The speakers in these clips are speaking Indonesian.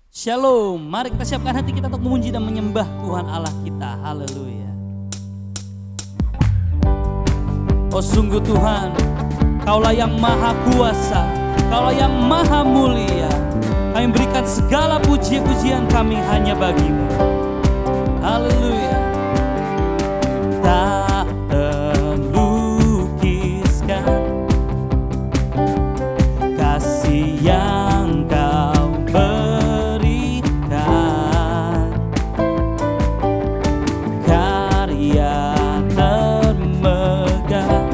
Shalom, mari kita siapkan hati kita untuk memuji dan menyembah Tuhan Allah kita. Haleluya. Oh sungguh Tuhan, Kaulah yang maha kuasa, Kaulah yang maha mulia. Kami berikan segala puji-pujian kami hanya bagi-Mu. Haleluya. Tak terlukiskan kasih yang Kau berikan, karya termegah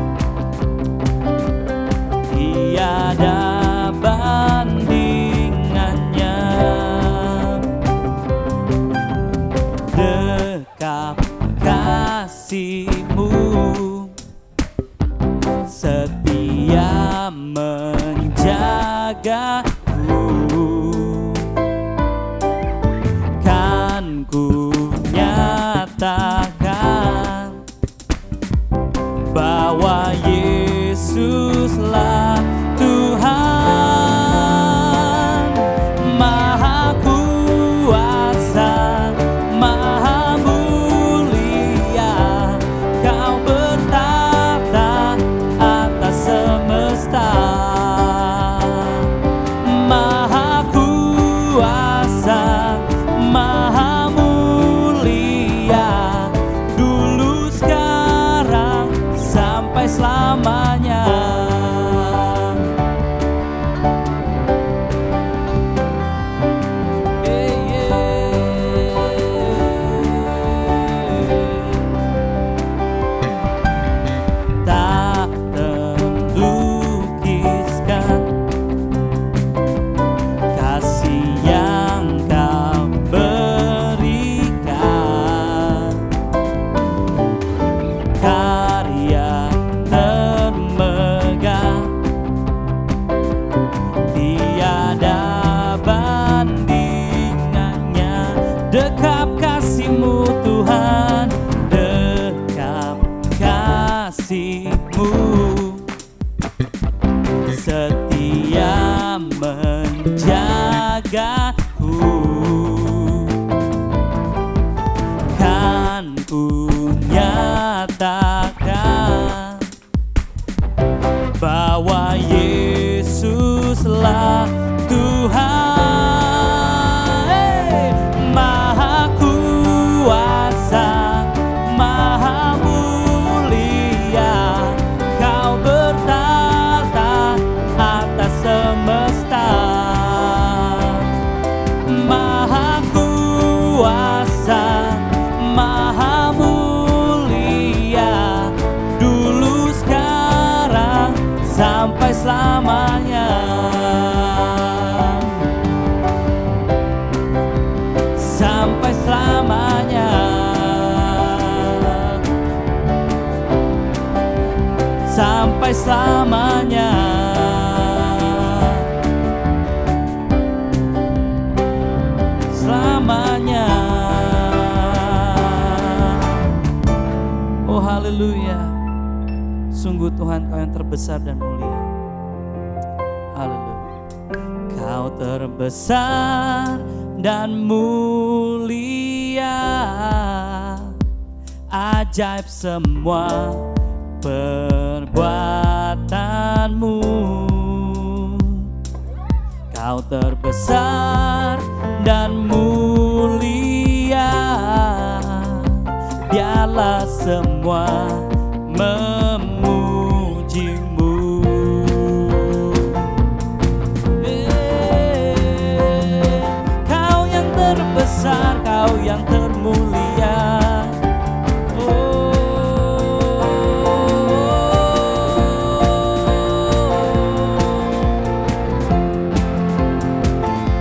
tiada bandingannya. Dekap kasih-Mu setia menjagaku, kan ku nyatakan bahwa Yesuslah Tuhan, Maha Kuasa, Maha Mulia. Kau bertata atas semesta, Maha Kuasa, Maha Mulia, dulu sekarang sampai selamanya. Tak terlukiskan kasih yang Kau berikan, karya termegah tiada bandingannya. Dekap kasih-Mu Tuhan, dekap kasih-Mu setia menjagaku, kan ku nyatakan bahwa Yesuslah Tuhan, Maha Kuasa, Maha Mulia. Kau bertata atas semesta, Maha Kuasa, Maha Mulia, dulu sekarang sampai selamanya. Sampai selamanya. Sampai selamanya. Selamanya. Oh haleluya. Sungguh Tuhan Kau yang terbesar dan mulia. Haleluya. Kau terbesar dan mulia, ajaib semua perbuatan-Mu. Kau terbesar dan mulia, biarlah semua memuji-Mu. Kau yang terbesar, Kau yang termulia.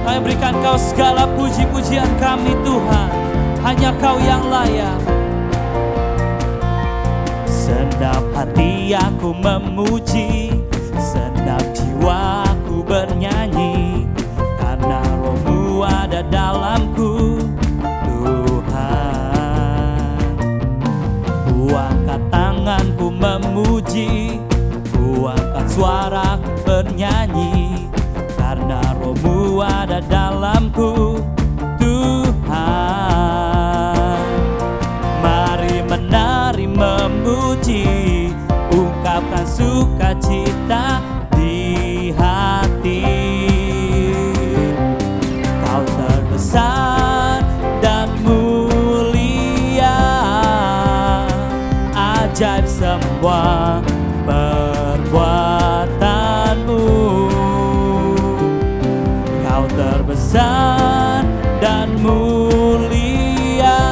Kami berikan Kau segala puji-pujian kami Tuhan, hanya Kau yang layak. Senap hati aku memuji, senap jiwaku bernyanyi, karena Roh-Mu ada dalamku Tuhan. Ku angkat tanganku memuji, ku angkat suaraku bernyanyi, karena Roh-Mu ada dalamku dalamku Tuhan. Mari menari memuji, ungkapkan sukacita di hati. Kau terbesar dan mulia, ajaib semua perbuatanmu. Kau terbesar dan mulia,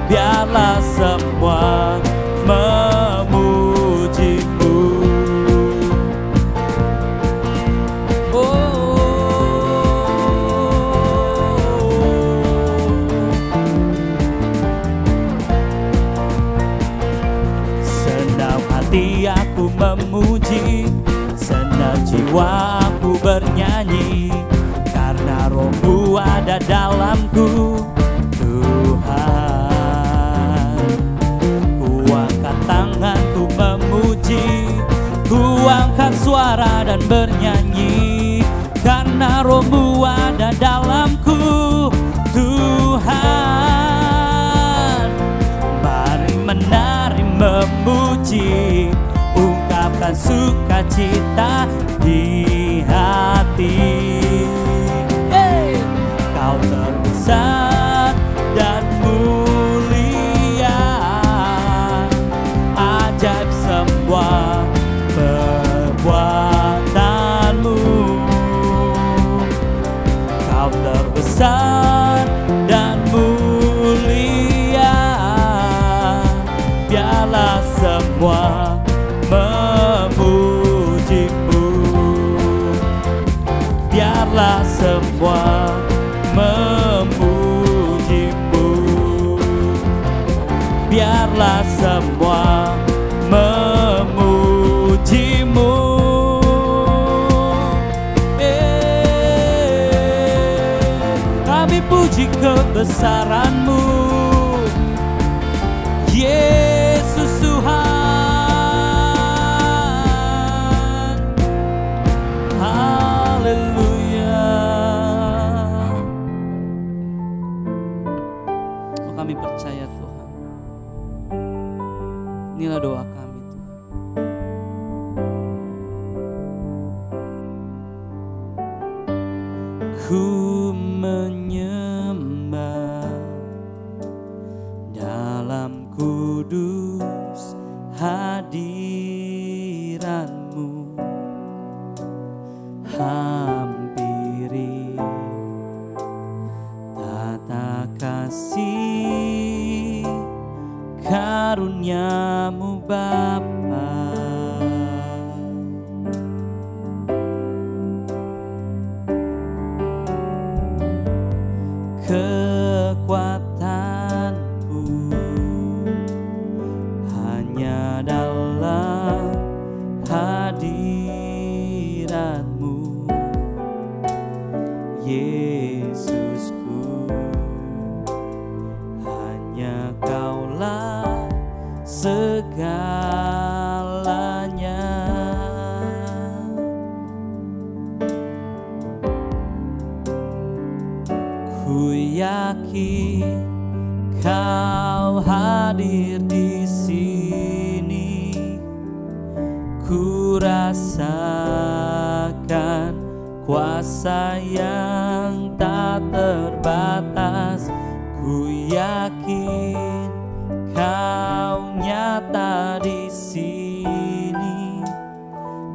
biarlah semua memujimu. Senang hati aku memuji, senang jiwa aku bernyanyi, karena Roh-Mu ada dalamku Tuhan. Ku angkat tanganku memuji, ku angkat suara dan bernyanyi, karena Roh-Mu ada dalamku Tuhan. Mari menari memuji, ungkapkan sukacita di hati. Kau terbesar dan mulia, ajaib semua perbuatanmu. Kau terbesar dan mulia, biarlah semua memujimu. Biarlah semua memujimu. Biarlah semua memujimu. Kami puji kebesaran-Mu, Yesus Tuhan. Haleluya. Oh, kami percaya Tuhan, inilah doa kami Tuhan. Ku menyembah dalam kudus hadirat-Mu, hampiri tata kasih karunia-Mu Bapa. Kekuatanku hanya dalam hadirat-Mu, Yesusku. Hanya Kaulah segalanya. Ku yakin Kau hadir di sini. Ku rasakan kuasa yang tak terbatas. Ku yakin Kau nyata di sini.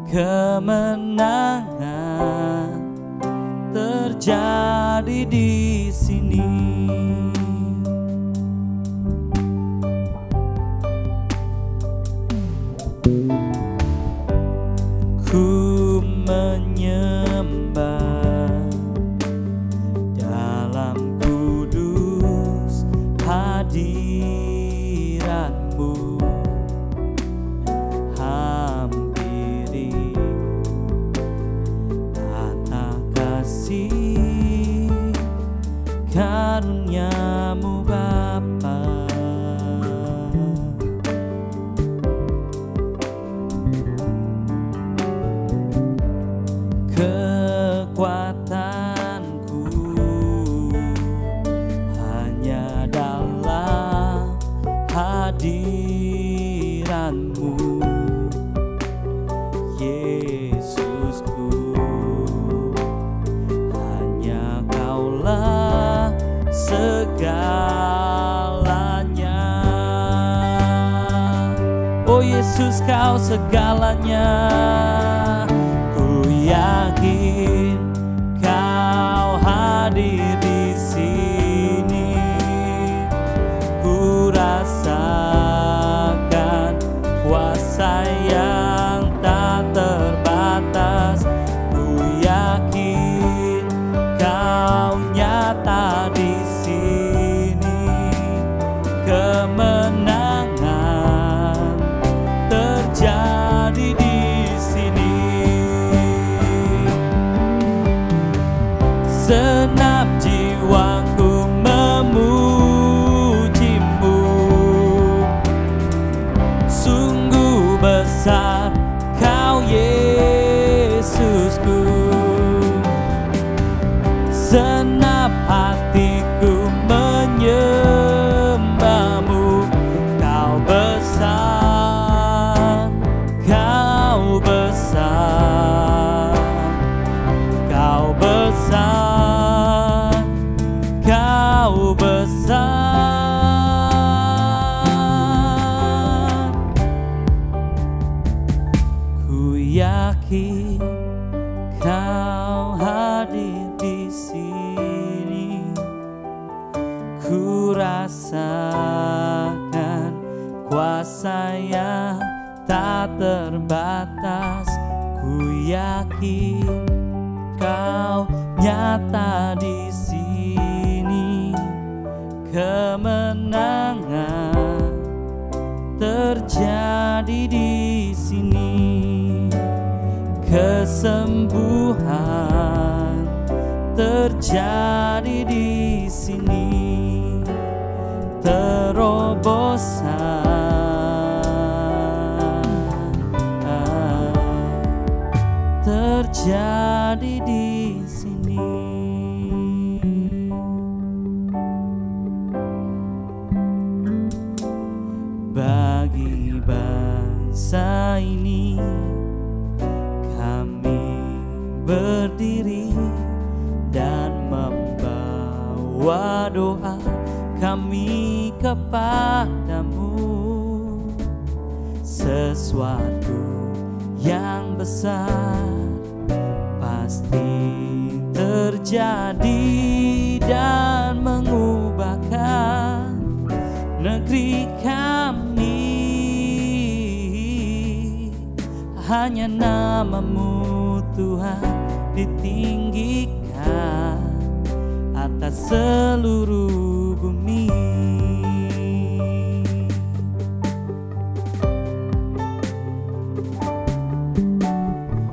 Kemenangan terjadi di sini. Ku menyembah dalam kudus hadirat-Mu, hampiri tata kasih karunia-Mu Bapa. Kekuatanku segalanya. Oh Yesus, Kau segalanya. Ku yakin Kau hadir di sini. Ku rasakan kuasa yang tak terbatas. Ku yakin Kau nyata di sini. Kemenangan terjadi di sini. Senap jiwaku memujimu, sungguh besar Kau Yesusku. Senap hatiku menyembahmu. Kau besar, Kau besar, Kau besar, Kau besar. Ku yakin Kau hadir di sini. Ku rasakan kuasa yang tak terbatas. Ku yakin Kau nyata di sini. Kemenangan terjadi di sini. Kesembuhan terjadi di sini. Terobosan terjadi di sini. Bagi bangsa ini kami berdiri dan membawa doa kami kepadamu. Sesuatu yang besar pasti terjadi dan mengubahkan negeri kami. Hanya nama-Mu Tuhan ditinggikan atas seluruh bumi.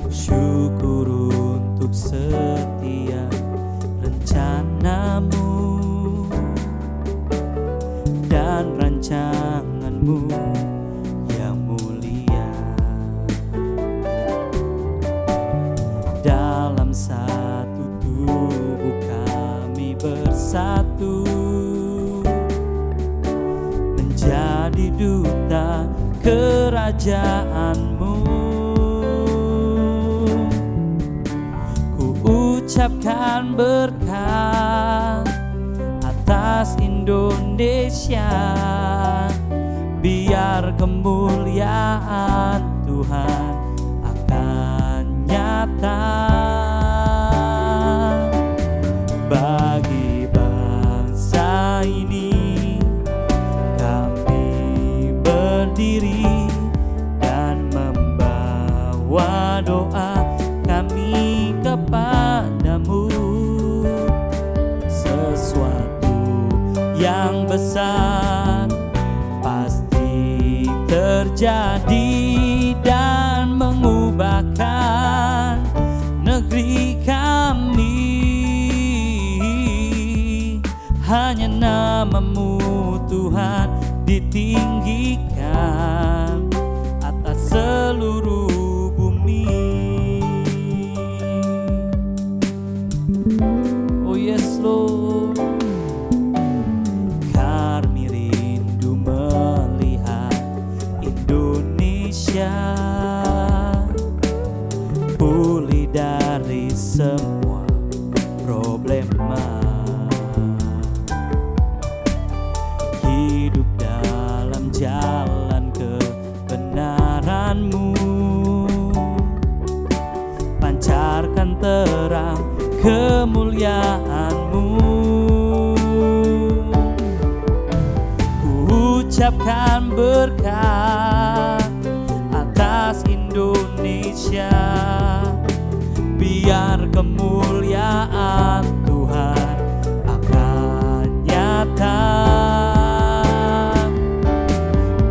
Syukur untuk setiap rencana-Mu dan rancangan-Mu yang mulia. Dalam satu tubuh kami bersatu, menjadi duta kerajaan-Mu. Ku ucapkan berkat atas Indonesia, biar kemuliaan Tuhan akan nyata. Bagi bangsa ini kami berdiri dan membawa doa kami kepadamu. Sesuatu yang besar pasti terjadi dan mengubahkan negeri kami. Hanya nama-Mu Tuhan ditinggikan atas seluruh bumi. Oh yes Lord, kami rindu melihat Indonesia pulih dari semua problema. kemuliaan-Mu. Ku ucapkan berkat atas Indonesia, biar kemuliaan Tuhan akan nyata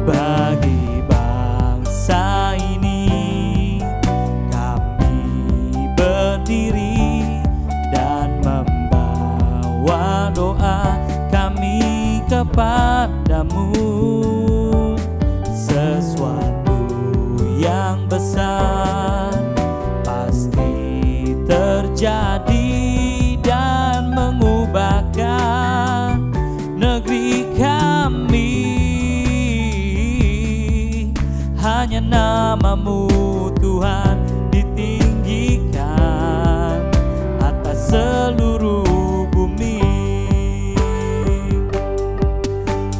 bagi bangsa ini. Kami berdiri dan membawa doa kami kepadamu. Sesuatu yang besar pasti terjadi dan mengubahkan negeri kami. Hanya nama-Mu Tuhan ditinggikan atas seluruh bumi.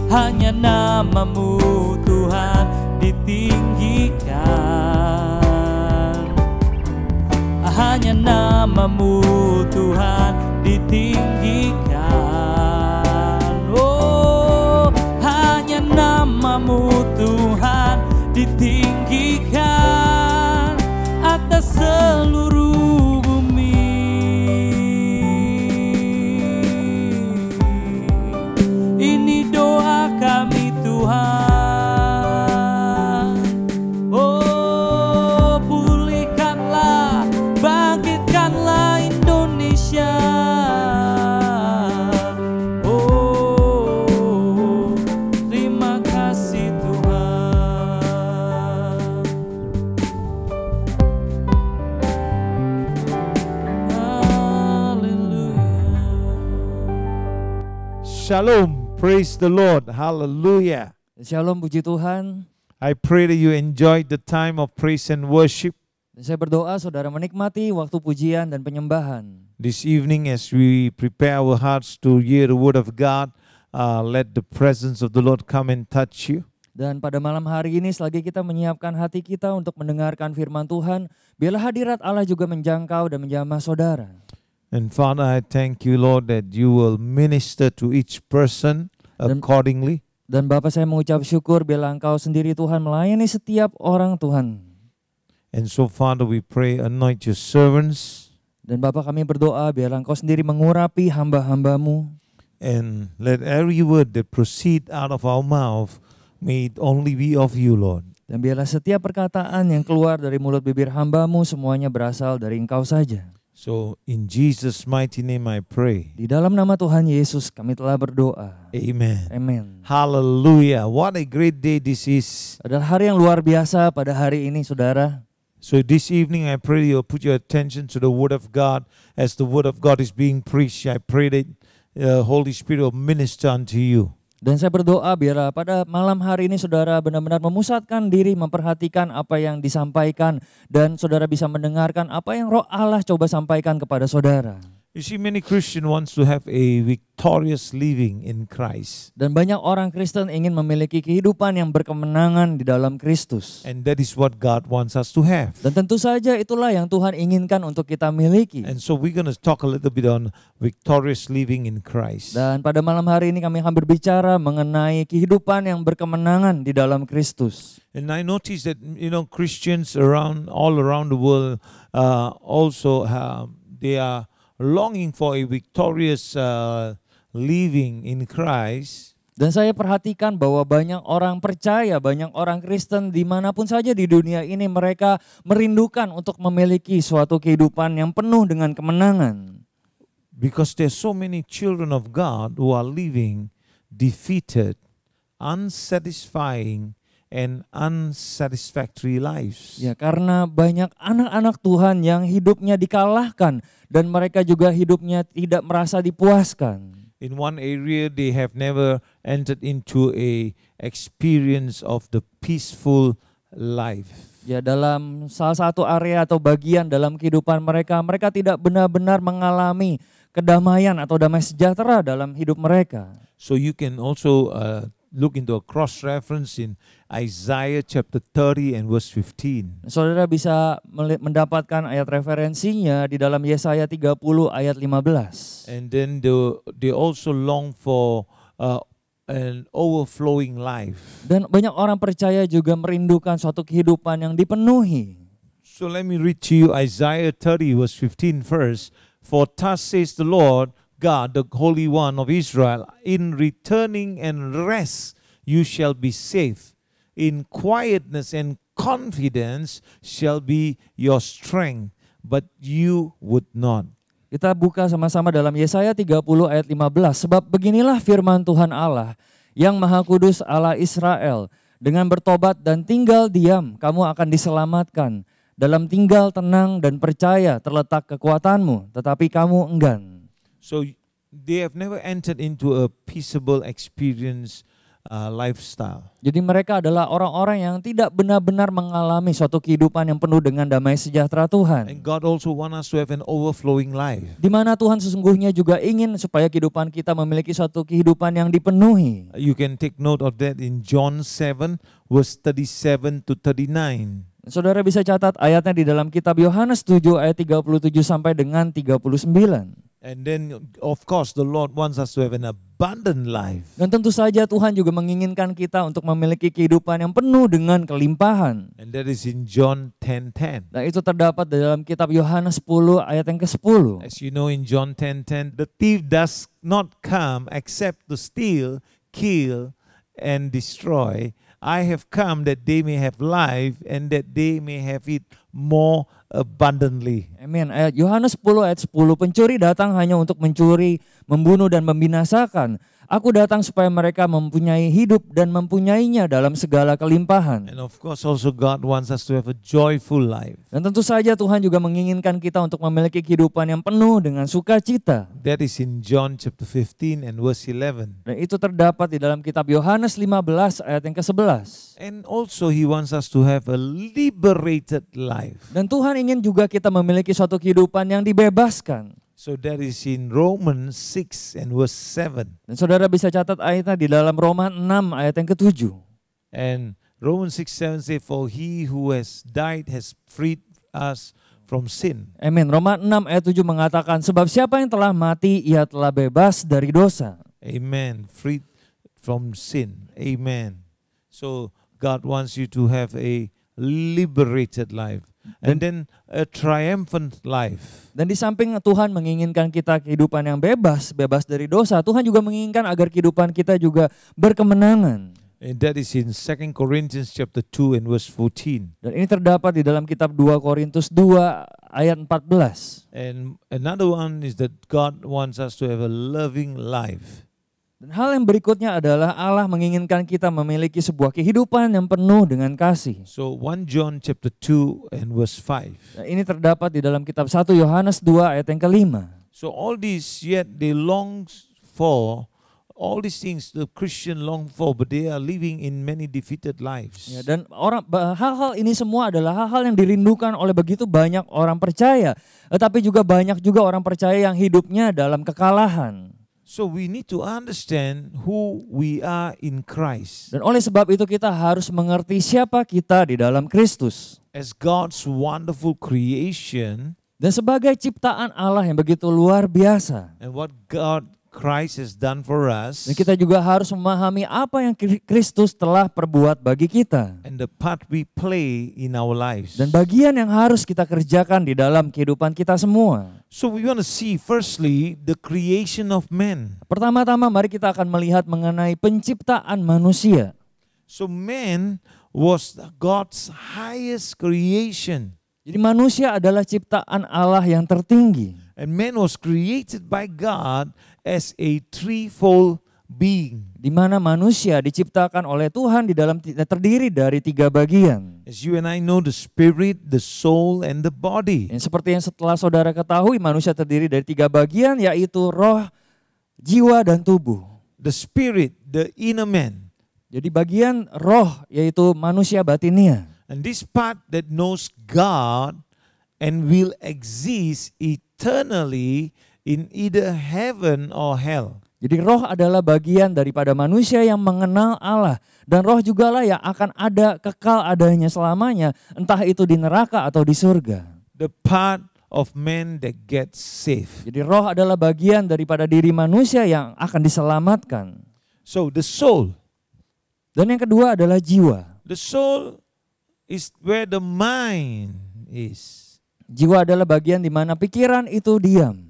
Hanya nama-Mu Tuhan ditinggikan. Hanya nama-Mu Tuhan ditinggikan. Oh, hanya nama-Mu Tuhan ditinggikan atas seluruh bumi. Ini doa kami Tuhan. Oh, pulihkanlah, bangkitkanlah Indonesia. Oh, terima kasih Tuhan. Haleluya. Shalom. Praise the Lord. Hallelujah. Shalom, puji Tuhan. I pray that you enjoyed the time of praise and worship Dan saya berdoa saudara menikmati waktu pujian dan penyembahan. this evening as we prepare our hearts to hear the word of God. Let the presence of the Lord come and touch you. Dan pada malam hari ini selagi kita menyiapkan hati kita untuk mendengarkan firman Tuhan, biarlah hadirat Allah juga menjangkau dan menjamah saudara. And Father, I thank you, Lord, that you will minister to each person accordingly. Dan Bapa, saya mengucap syukur biarlah Engkau sendiri Tuhan melayani setiap orang Tuhan. And so, Father, we pray, anoint your servants. Dan Bapa, kami berdoa biarlah Engkau sendiri mengurapi hamba-hamba-Mu. And let every word that proceed out of our mouth, may it only be of you, Lord. Dan biarlah setiap perkataan yang keluar dari mulut bibir hamba-Mu semuanya berasal dari Engkau saja. So, in Jesus' mighty name I pray. Di dalam nama Tuhan Yesus kami telah berdoa. Amen. Amin. Hallelujah. What a great day this is. Adalah hari yang luar biasa pada hari ini saudara. So this evening I pray you'll put your attention to the word of God as the word of God is being preached. I pray that the Holy Spirit will minister unto you. Dan saya berdoa biarlah pada malam hari ini saudara benar-benar memusatkan diri, memperhatikan apa yang disampaikan. Dan saudara bisa mendengarkan apa yang Roh Allah coba sampaikan kepada saudara. You see, many Christians wants to have a victorious living in Christ. Dan banyak orang Kristen ingin memiliki kehidupan yang berkemenangan di dalam Kristus. And that is what God wants us to have. Dan tentu saja itulah yang Tuhan inginkan untuk kita miliki. And so we're going to talk a little bit on victorious living in Christ. Dan pada malam hari ini kami akan berbicara mengenai kehidupan yang berkemenangan di dalam Kristus. And I notice that, Christians all around the world also they are longing for a victorious living in Christ. Dan saya perhatikan bahwa banyak orang percaya, banyak orang Kristen dimanapun saja di dunia ini mereka merindukan untuk memiliki suatu kehidupan yang penuh dengan kemenangan. Because there's so many children of God who are living defeated, unsatisfying, and unsatisfactory lives. Ya, karena banyak anak-anak Tuhan yang hidupnya dikalahkan dan mereka juga hidupnya tidak merasa dipuaskan. In one area they have never entered into a experience of the peaceful life. Ya, dalam salah satu area atau bagian dalam kehidupan mereka, mereka tidak benar-benar mengalami kedamaian atau damai sejahtera dalam hidup mereka. So you can also look into a cross reference in Isaiah chapter 30 and verse 15. Saudara bisa mendapatkan ayat referensinya di dalam Yesaya 30 ayat 15. And then they also long for an overflowing life. Dan banyak orang percaya juga merindukan suatu kehidupan yang dipenuhi. So let me read to you Isaiah 30 verse 15 first. For thus says the Lord God, the Holy One of Israel, in returning and rest you shall be safe. In quietness and confidence shall be your strength, but you would not. Kita buka sama-sama dalam Yesaya 30 ayat 15. Sebab beginilah firman Tuhan Allah, yang Maha Kudus Allah Israel. Dengan bertobat dan tinggal diam, kamu akan diselamatkan. Dalam tinggal tenang dan percaya terletak kekuatanmu, tetapi kamu enggan. So they have never entered into a peaceable experience lifestyle. Jadi mereka adalah orang-orang yang tidak benar-benar mengalami suatu kehidupan yang penuh dengan damai sejahtera Tuhan. And God also wants us to have an overflowing life. Di mana Tuhan sesungguhnya juga ingin supaya kehidupan kita memiliki suatu kehidupan yang dipenuhi. You can take note of that in John 7 verse 37 to 39. Saudara bisa catat ayatnya di dalam kitab Yohanes 7 ayat 37 sampai dengan 39. And then of course the Lord wants us to have an abundant life. Dan tentu saja Tuhan juga menginginkan kita untuk memiliki kehidupan yang penuh dengan kelimpahan. And that is in John 10:10. Dan itu terdapat di dalam kitab Yohanes 10 ayat yang ke-10. As you know in John 10:10, the thief does not come except to steal, kill, and destroy. I have come that they may have life and that they may have it more abundantly. Amin. Ayat Yohanes 10 ayat 10, pencuri datang hanya untuk mencuri, membunuh dan membinasakan. Aku datang supaya mereka mempunyai hidup dan mempunyainya dalam segala kelimpahan. And of course also God wants us to have a joyful life. Dan tentu saja Tuhan juga menginginkan kita untuk memiliki kehidupan yang penuh dengan sukacita. That is in John chapter 15 and verse 11. Dan itu terdapat di dalam kitab Yohanes 15 ayat yang ke-11. And also He wants us to have a liberated life. Dan Tuhan ingin juga kita memiliki suatu kehidupan yang dibebaskan. So that is in Romans 6 and verse 7. Dan saudara bisa catat ayatnya di dalam Roma 6 ayat yang ke-7. And Romans 6:7 say, for He who has died has freed us from sin. Amin. Roma 6 ayat 7 mengatakan, sebab siapa yang telah mati, ia telah bebas dari dosa. Amen. Freed from sin. Amen. So God wants you to have a liberated life. And then a triumphant life. Dan di samping Tuhan menginginkan kita kehidupan yang bebas dari dosa, Tuhan juga menginginkan agar kehidupan kita juga berkemenangan. And that is in 2 Corinthians chapter 2 and verse 14. Dan ini terdapat di dalam kitab 2 Korintus 2 ayat 14. And another one is that God wants us to have a loving life. Dan hal yang berikutnya adalah Allah menginginkan kita memiliki sebuah kehidupan yang penuh dengan kasih. So 1 John chapter 2 and verse 5. Dan ini terdapat di dalam kitab 1 Yohanes 2 ayat yang ke-5. So all these yet they long for, all these things the Christian long for, but they are living in many defeated lives. Ya, dan hal-hal ini semua adalah hal-hal yang dirindukan oleh begitu banyak orang percaya. Tetapi juga banyak juga orang percaya yang hidupnya dalam kekalahan. So we need to understand who we are in Christ. Dan oleh sebab itu kita harus mengerti siapa kita di dalam Kristus. As God's wonderful creation, Dan sebagai ciptaan Allah yang begitu luar biasa. and what God Christ has done for us, Dan kita juga harus memahami apa yang Kristus telah perbuat bagi kita. and the part we play in our lives. Dan bagian yang harus kita kerjakan di dalam kehidupan kita semua. So we want to see firstly the creation of man. Pertama-tama mari kita akan melihat mengenai penciptaan manusia. So man was God's highest creation. Jadi manusia adalah ciptaan Allah yang tertinggi. And man was created by God as a threefold being. Di mana manusia diciptakan oleh Tuhan di dalam terdiri dari 3 bagian. As you and I know, the spirit, the soul, and the body. Yang seperti yang setelah saudara ketahui, manusia terdiri dari 3 bagian, yaitu roh, jiwa, dan tubuh. The spirit, the inner man. Jadi bagian roh yaitu manusia batinia. And this part that knows God and will exist eternally in either heaven or hell. Jadi roh adalah bagian daripada manusia yang mengenal Allah. Dan roh jugalah yang akan ada kekal adanya selamanya. Entah itu di neraka atau di surga. The part of man that gets saved. Jadi roh adalah bagian daripada diri manusia yang akan diselamatkan. So the soul. Dan yang kedua adalah jiwa. The soul is where the mind is. Jiwa adalah bagian di mana pikiran itu diam.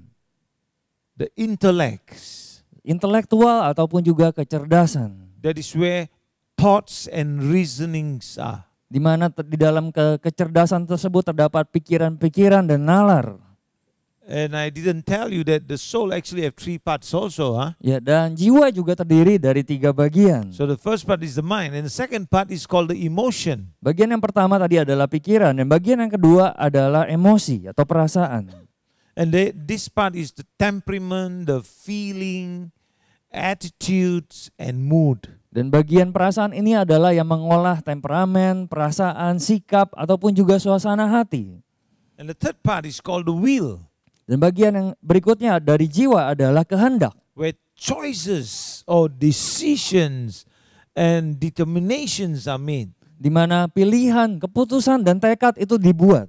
The intellects. Intelektual ataupun juga kecerdasan. That is where thoughts and reasonings are. Di mana di dalam kecerdasan tersebut terdapat pikiran-pikiran dan nalar. And I didn't tell you that the soul actually have 3 parts also, huh? Ya, dan jiwa juga terdiri dari 3 bagian. So the first part is the mind, and the second part is called the emotion. Bagian yang pertama tadi adalah pikiran, dan bagian yang kedua adalah emosi atau perasaan. And this part is the temperament, the feeling, attitudes, and mood. Dan bagian perasaan ini adalah yang mengolah temperamen, perasaan, sikap, ataupun juga suasana hati. And the third part is called the will, Dan bagian yang berikutnya dari jiwa adalah kehendak. where choices or decisions and determinations are made. Di mana pilihan, keputusan, dan tekad itu dibuat.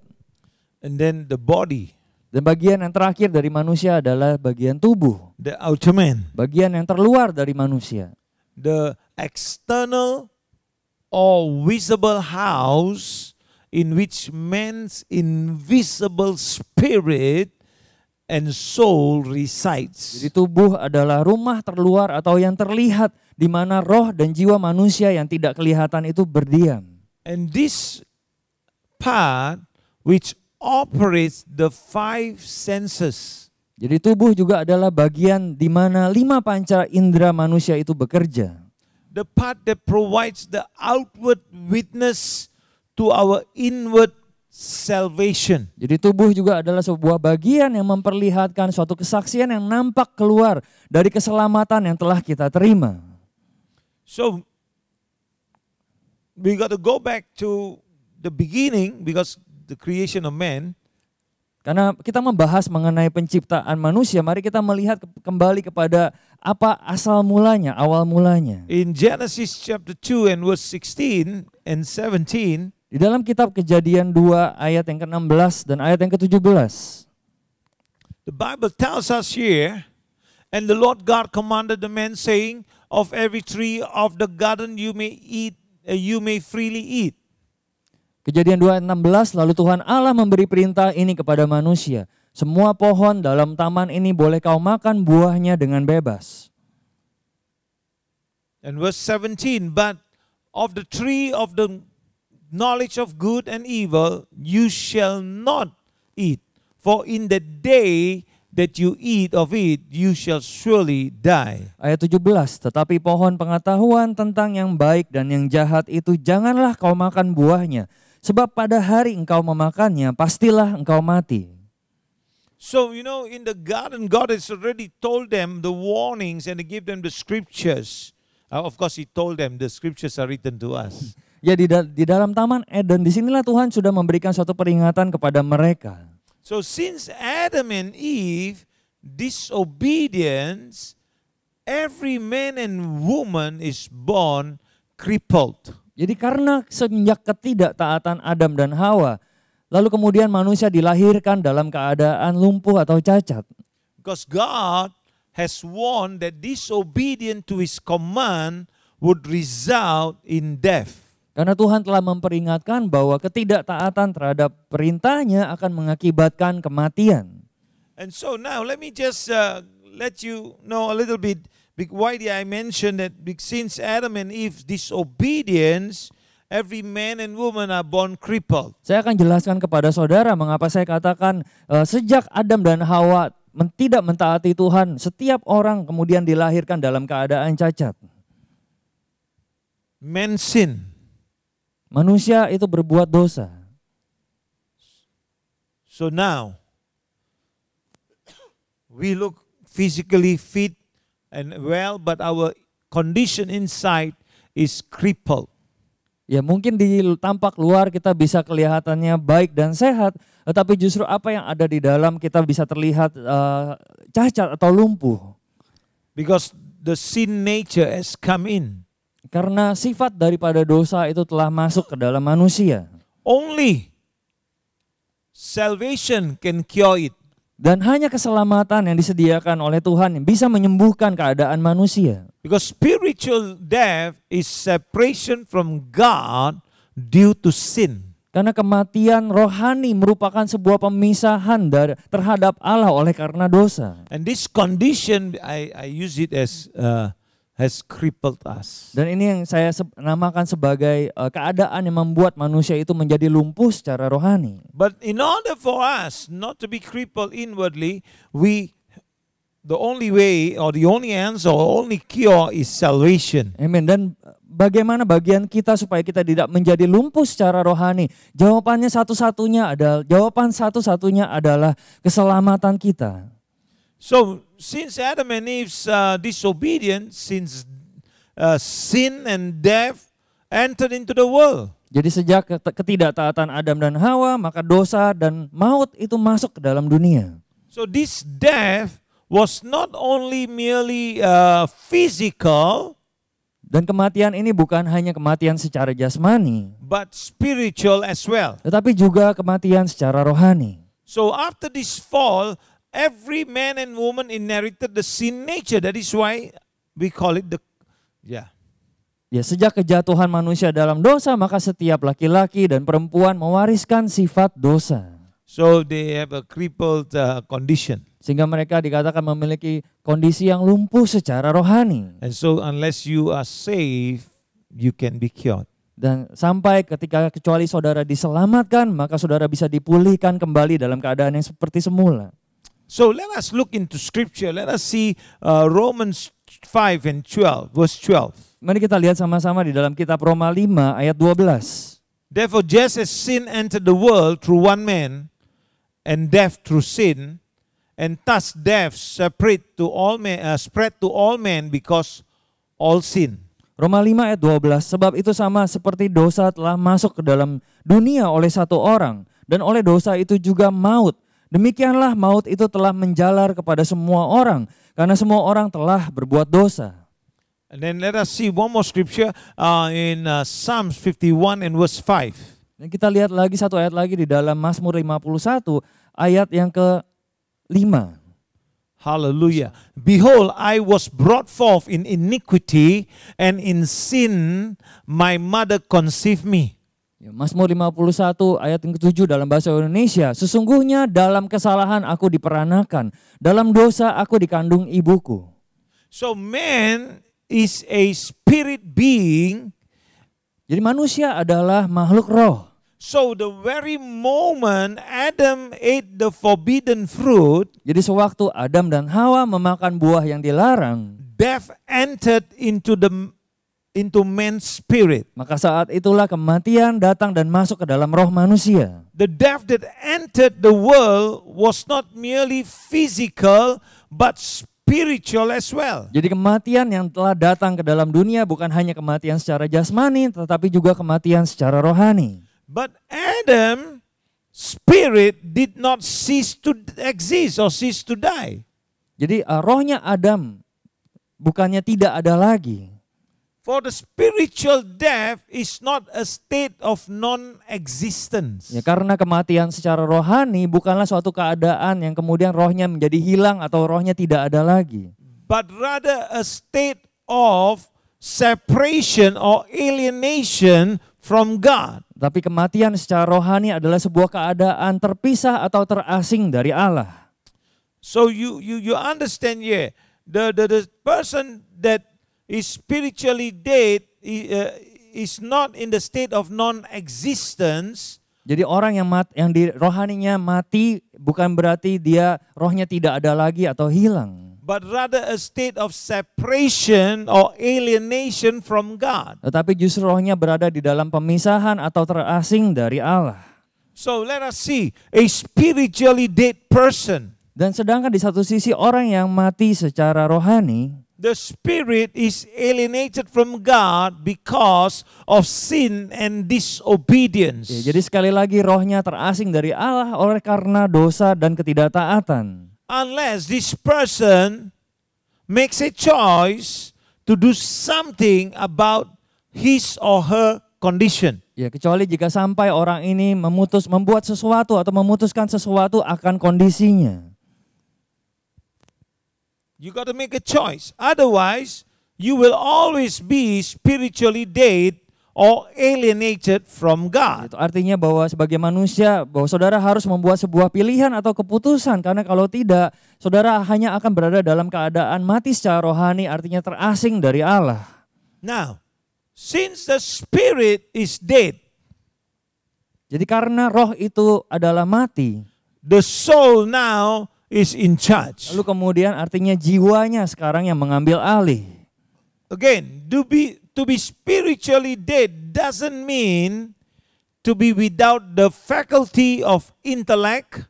And then the body, Dan bagian yang terakhir dari manusia adalah bagian tubuh. the outer man, Bagian yang terluar dari manusia. the external or visible house in which man's invisible spirit and soul resides. Jadi tubuh adalah rumah terluar atau yang terlihat di mana roh dan jiwa manusia yang tidak kelihatan itu berdiam. And this part which operates the 5 senses. Jadi tubuh juga adalah bagian di mana 5 panca indera manusia itu bekerja. The part that provides the outward witness to our inward salvation. Jadi tubuh juga adalah sebuah bagian yang memperlihatkan suatu kesaksian yang nampak keluar dari keselamatan yang telah kita terima. So we got to go back to the beginning because the creation of man. Karena kita membahas mengenai penciptaan manusia, mari kita melihat kembali kepada apa asal mulanya, awal mulanya. In Genesis chapter 2 and verse 16 and 17, Di dalam kitab Kejadian 2 ayat yang ke-16 dan ayat yang ke-17. the Bible tells us here, and the Lord God commanded the man, saying, of every tree of the garden you may eat, you may freely eat. Kejadian 2 ayat 16, lalu Tuhan Allah memberi perintah ini kepada manusia. Semua pohon dalam taman ini boleh kau makan buahnya dengan bebas. And verse 17, but of the tree of the knowledge of good and evil you shall not eat, for in the day that you eat of it you shall surely die. Ayat 17, tetapi pohon pengetahuan tentang yang baik dan yang jahat itu janganlah kau makan buahnya. Sebab pada hari engkau memakannya, pastilah engkau mati. So, you know, in the garden, God has already told them the warnings and He gave them the scriptures. Of course, He told them the scriptures are written to us. Ya di dalam Taman Eden, disinilah Tuhan sudah memberikan suatu peringatan kepada mereka. So, since Adam and Eve disobedience, every man and woman is born crippled. Jadi karena semenjak ketidaktaatan Adam dan Hawa, lalu kemudian manusia dilahirkan dalam keadaan lumpuh atau cacat. Because God has warned that disobedience to His command would result in death. Karena Tuhan telah memperingatkan bahwa ketidaktaatan terhadap perintahnya akan mengakibatkan kematian. And so now let me just let you know a little bit why did I mention that since Adam and Eve's disobedience, every man and woman are born crippled. Saya akan jelaskan kepada saudara mengapa saya katakan sejak Adam dan Hawa tidak mentaati Tuhan, setiap orang kemudian dilahirkan dalam keadaan cacat. Men sin. Manusia itu berbuat dosa. So now, we look physically fit and well, but our condition inside is crippled. Ya mungkin di tampak luar kita bisa kelihatannya baik dan sehat, tetapi justru apa yang ada di dalam kita bisa terlihat cacat atau lumpuh. because the sin nature has come in. Karena sifat daripada dosa itu telah masuk ke dalam manusia. Only salvation can cure it. Dan hanya keselamatan yang disediakan oleh Tuhan yang bisa menyembuhkan keadaan manusia. Because spiritual death is separation from God due to sin. Karena kematian rohani merupakan sebuah pemisahan terhadap Allah oleh karena dosa. And this condition, I use it as has crippled us. Dan ini yang saya namakan sebagai keadaan yang membuat manusia itu menjadi lumpuh secara rohani. But in order for us not to be crippled inwardly, the only way or the only answer or only cure is salvation. Amen. Dan bagaimana bagian kita supaya kita tidak menjadi lumpuh secara rohani? Jawaban satu-satunya adalah keselamatan kita. So since Adam and Eve's disobedience, since sin and death entered into the world. Jadi sejak ketidaktaatan Adam dan Hawa, maka dosa dan maut itu masuk ke dalam dunia. So this death was not only merely physical, dan kematian ini bukan hanya kematian secara jasmani, but spiritual as well. tetapi juga kematian secara rohani. So after this fall, every man and woman inherited the sin nature. That is why we call it Ya, sejak kejatuhan manusia dalam dosa, maka setiap laki-laki dan perempuan mewariskan sifat dosa. So they have a crippled condition. Sehingga mereka dikatakan memiliki kondisi yang lumpuh secara rohani. And so unless you are saved, you can be cured. Dan sampai kecuali saudara diselamatkan, maka saudara bisa dipulihkan kembali dalam keadaan yang seperti semula. So let us look into scripture. Let us see Romans 5 and 12, verse 12. Mari kita lihat sama-sama di dalam kitab Roma 5 ayat 12. Therefore just as sin entered the world through one man, and death through sin, and thus death spread to all men because all sin. Roma 5 ayat 12, sebab itu sama seperti dosa telah masuk ke dalam dunia oleh satu orang, dan oleh dosa itu juga maut. Demikianlah maut itu telah menjalar kepada semua orang, karena semua orang telah berbuat dosa. And then let us see one more scripture in Psalms 51 and verse 5. Dan kita lihat lagi satu ayat lagi di dalam Mazmur 51 ayat yang ke-5. Hallelujah. Behold, I was brought forth in iniquity, and in sin my mother conceived me. Ya, Mazmur 51 ayat yang ke-7 dalam bahasa Indonesia. Sesungguhnya dalam kesalahan aku diperanakan, dalam dosa aku dikandung ibuku. So man is a spirit being. Jadi manusia adalah makhluk roh. So the very moment Adam ate the forbidden fruit, Jadi sewaktu Adam dan Hawa memakan buah yang dilarang, death entered into man's spirit. maka saat itulah kematian datang dan masuk ke dalam roh manusia. The death that entered the world was not merely physical but spiritual as well. Jadi kematian yang telah datang ke dalam dunia bukan hanya kematian secara jasmani, tetapi juga kematian secara rohani. But Adam spirit did not cease to exist or cease to die. Jadi rohnya Adam bukannya tidak ada lagi. For the spiritual death is not a state of non-existence. Ya, karena kematian secara rohani bukanlah suatu keadaan yang kemudian rohnya menjadi hilang atau rohnya tidak ada lagi. But rather a state of separation or alienation from God. Tapi kematian secara rohani adalah sebuah keadaan terpisah atau terasing dari Allah. So you understand here, the person that is spiritually dead is not in the state of non-existence. Jadi orang yang di rohaninya mati bukan berarti dia rohnya tidak ada lagi atau hilang. But rather a state of separation or alienation from God. Tetapi justru rohnya berada di dalam pemisahan atau terasing dari Allah. So let us see a spiritually dead person. Dan sedangkan di satu sisi orang yang mati secara rohani, the spirit is alienated from God because of sin and disobedience. ya, jadi sekali lagi rohnya terasing dari Allah oleh karena dosa dan ketidaktaatan. Unless this person makes a choice to do something about his or her condition. Ya, kecuali jika sampai orang ini membuat sesuatu atau memutuskan sesuatu akan kondisinya. You got to make a choice. Otherwise, you will always be spiritually dead or alienated from God. Itu artinya bahwa sebagai manusia, bahwa saudara harus membuat sebuah pilihan atau keputusan. Karena kalau tidak, saudara hanya akan berada dalam keadaan mati secara rohani, artinya terasing dari Allah. Now, since the spirit is dead, jadi karena roh itu adalah mati, the soul now is in charge. lalu kemudian artinya jiwanya sekarang yang mengambil alih. Again, to be spiritually dead doesn't mean to be without the faculty of intellect.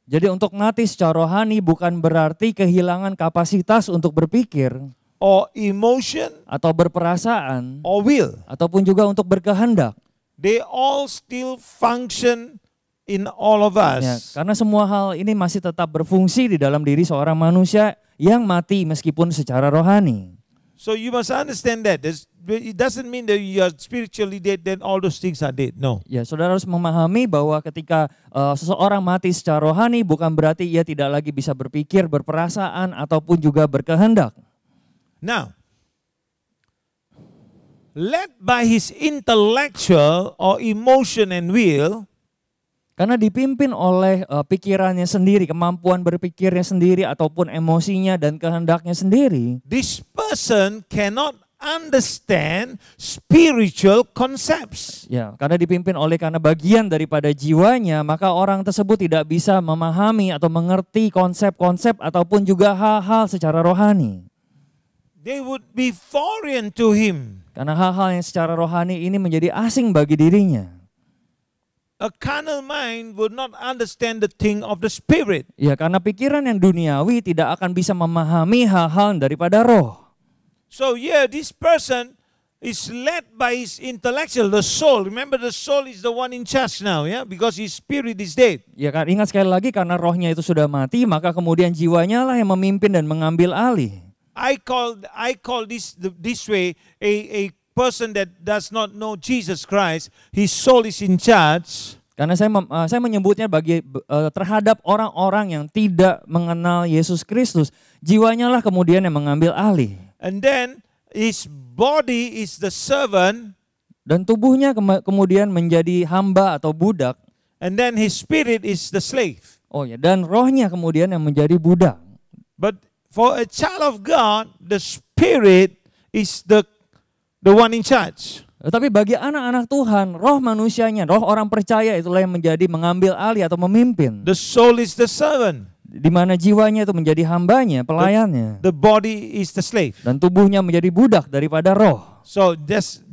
Jadi untuk mati secara rohani bukan berarti kehilangan kapasitas untuk berpikir Or emotion atau berperasaan or will. ataupun juga untuk berkehendak. They all still function in all of us. Ya, karena semua hal ini masih tetap berfungsi di dalam diri seorang manusia yang mati meskipun secara rohani. So you must understand that. It doesn't mean that you are spiritually dead, then all those things are dead. No. Ya, saudara harus memahami bahwa ketika seseorang mati secara rohani bukan berarti ia tidak lagi bisa berpikir, berperasaan ataupun juga berkehendak. Now, led by his intellectual or emotion and will, karena dipimpin oleh pikirannya sendiri, kemampuan berpikirnya sendiri ataupun emosinya dan kehendaknya sendiri, this person cannot understand spiritual concepts. ya, karena dipimpin oleh karena bagian daripada jiwanya, maka orang tersebut tidak bisa memahami atau mengerti konsep-konsep ataupun juga hal-hal secara rohani. They would be foreign to him. Karena hal-hal yang secara rohani ini menjadi asing bagi dirinya. A carnal mind would not understand the thing of the spirit. Ya, karena pikiran yang duniawi tidak akan bisa memahami hal-hal daripada roh. So yeah, this person is led by his intellectual, the soul. Remember, the soul is the one in charge now, yeah, because his spirit is dead. Ya kan, ingat sekali lagi karena rohnya itu sudah mati, maka kemudian jiwanya lah yang memimpin dan mengambil alih. I call this way a person that does not know Jesus Christ. His soul is in charge. Karena saya menyebutnya terhadap orang-orang yang tidak mengenal Yesus Kristus, jiwanya lah kemudian yang mengambil alih. And then his body is the servant. Dan tubuhnya kemudian menjadi hamba atau budak. And then his spirit is the slave. Oh ya, dan rohnya kemudian yang menjadi budak. But for a child of God, the spirit is the one in charge. Tetapi bagi anak-anak Tuhan, roh manusianya, roh orang percaya itulah yang menjadi mengambil alih atau memimpin. The soul is the servant. Di mana jiwanya itu menjadi hambanya, pelayannya. The body is the slave. Dan tubuhnya menjadi budak daripada roh. So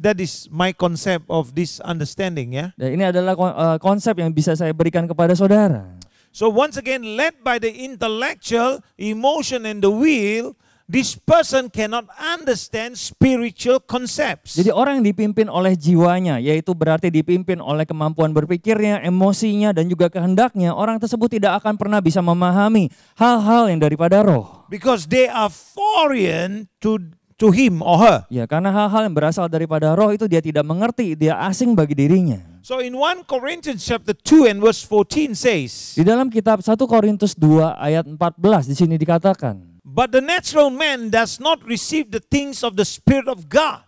that is my concept of this understanding, yeah. Dan ini adalah konsep yang bisa saya berikan kepada saudara. So once again, led by the intellectual, emotion and the will, this person cannot understand spiritual concepts. Jadi orang yang dipimpin oleh jiwanya, yaitu berarti dipimpin oleh kemampuan berpikirnya, emosinya, dan juga kehendaknya, orang tersebut tidak akan pernah bisa memahami hal-hal yang daripada roh. Because they are foreign to him or her. Ya, karena hal-hal yang berasal daripada roh itu dia tidak mengerti, dia asing bagi dirinya. So in 1 Corinthians chapter 2 and verse 14 says, Di dalam kitab 1 Korintus 2 ayat 14 di sini dikatakan, but the natural man does not receive the things of the Spirit of God,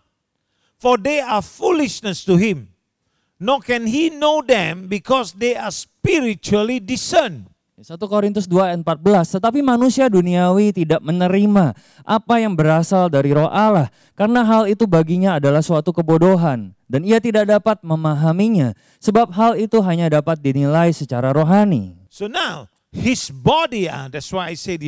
for they are foolishness to him, nor can he know them because they are spiritually discerned. 1 Korintus 2 ayat 14, tetapi manusia duniawi tidak menerima apa yang berasal dari roh Allah, karena hal itu baginya adalah suatu kebodohan, dan ia tidak dapat memahaminya, sebab hal itu hanya dapat dinilai secara rohani. So now, his body, that's why I said,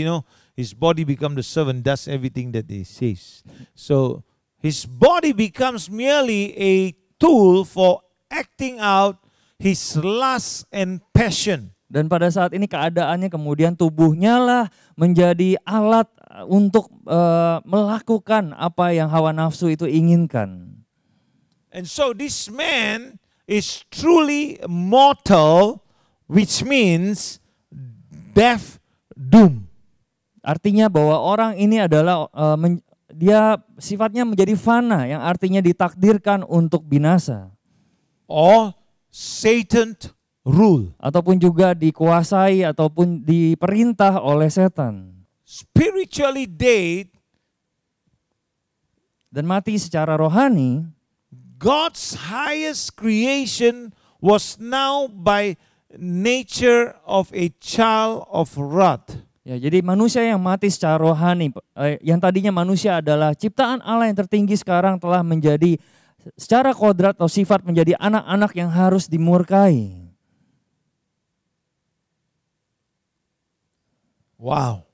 his body become the servant, does everything that he says. So his body becomes merely a tool for acting out his lust and passion. Dan pada saat ini keadaannya kemudian tubuhnya lah menjadi alat untuk melakukan apa yang hawa nafsu itu inginkan. And so this man is truly mortal, which means death, doom. Artinya bahwa orang ini adalah dia sifatnya menjadi fana, yang artinya ditakdirkan untuk binasa. Or Satan rule. Ataupun juga dikuasai ataupun diperintah oleh setan. Spiritually dead, Dan mati secara rohani, God's highest creation was now by nature of a child of wrath. ya, jadi manusia yang mati secara rohani, yang tadinya manusia adalah ciptaan Allah yang tertinggi, sekarang telah menjadi secara kodrat atau sifat menjadi anak-anak yang harus dimurkai. Wow.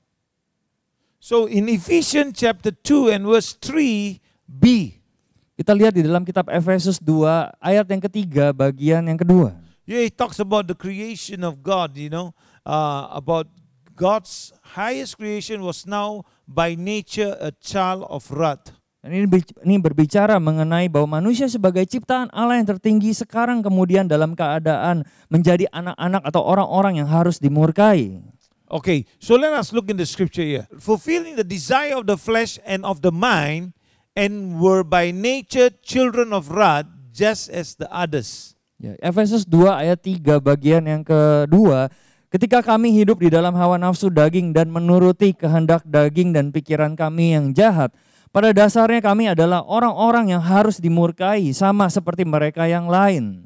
So in Ephesians chapter 2 and verse 3b, Kita lihat di dalam kitab Efesus 2 ayat yang ketiga bagian yang kedua. yeah, it talks about the creation of God, about God's highest creation was now by nature a child of wrath. Dan ini berbicara mengenai bahwa manusia sebagai ciptaan Allah yang tertinggi sekarang kemudian dalam keadaan menjadi anak-anak atau orang-orang yang harus dimurkai. Okay, so let us look in the scripture here. Fulfilling the desire of the flesh and of the mind, and were by nature children of wrath, just as the others. Ya, Efesus 2 ayat 3 bagian yang kedua, ketika kami hidup di dalam hawa nafsu daging dan menuruti kehendak daging dan pikiran kami yang jahat, pada dasarnya kami adalah orang-orang yang harus dimurkai sama seperti mereka yang lain.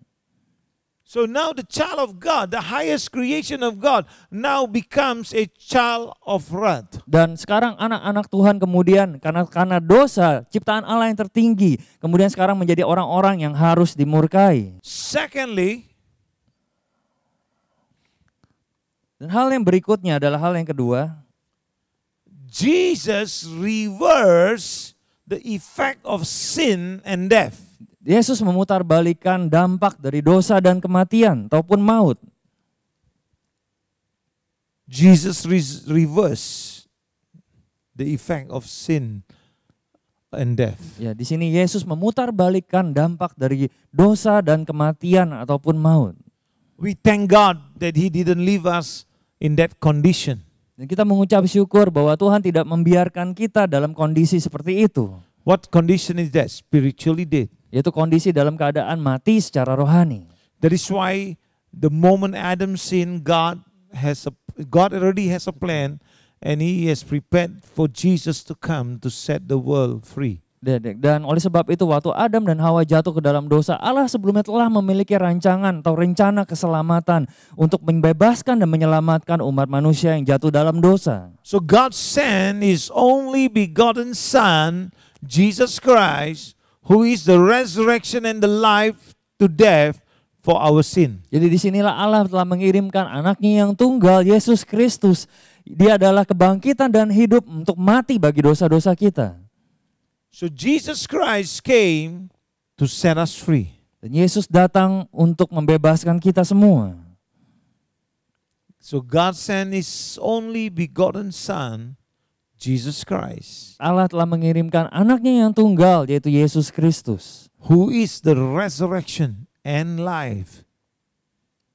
So now the child of God, the highest creation of God, now becomes a child of wrath. Dan sekarang anak-anak Tuhan kemudian karena dosa ciptaan Allah yang tertinggi, kemudian sekarang menjadi orang-orang yang harus dimurkai. Secondly, Dan hal yang berikutnya adalah hal yang kedua, Jesus reversed the effect of sin and death. Yesus memutarbalikkan dampak dari dosa dan kematian ataupun maut. Jesus reversed the effect of sin and death. Ya, di sini Yesus memutarbalikkan dampak dari dosa dan kematian ataupun maut. We thank God that He didn't leave us in that condition. Dan kita mengucap syukur bahwa Tuhan tidak membiarkan kita dalam kondisi seperti itu. What condition is that? Spiritually dead. Yaitu kondisi dalam keadaan mati secara rohani. That is why the moment Adam sinned, God already has a plan, and He has prepared for Jesus to come to set the world free. Dan oleh sebab itu waktu Adam dan Hawa jatuh ke dalam dosa, Allah sebelumnya telah memiliki rancangan atau rencana keselamatan untuk membebaskan dan menyelamatkan umat manusia yang jatuh dalam dosa. So God sent His only begotten Son, Jesus Christ, who is the resurrection and the life to death for our sin. Jadi disinilah Allah telah mengirimkan anaknya yang tunggal, Yesus Kristus. Dia adalah kebangkitan dan hidup untuk mati bagi dosa-dosa kita. So Jesus Christ came to set us free. Dan Yesus datang untuk membebaskan kita semua. So God sent His only begotten Son, Jesus Christ, Allah telah mengirimkan anaknya yang tunggal, yaitu Yesus Kristus. who is the resurrection and life.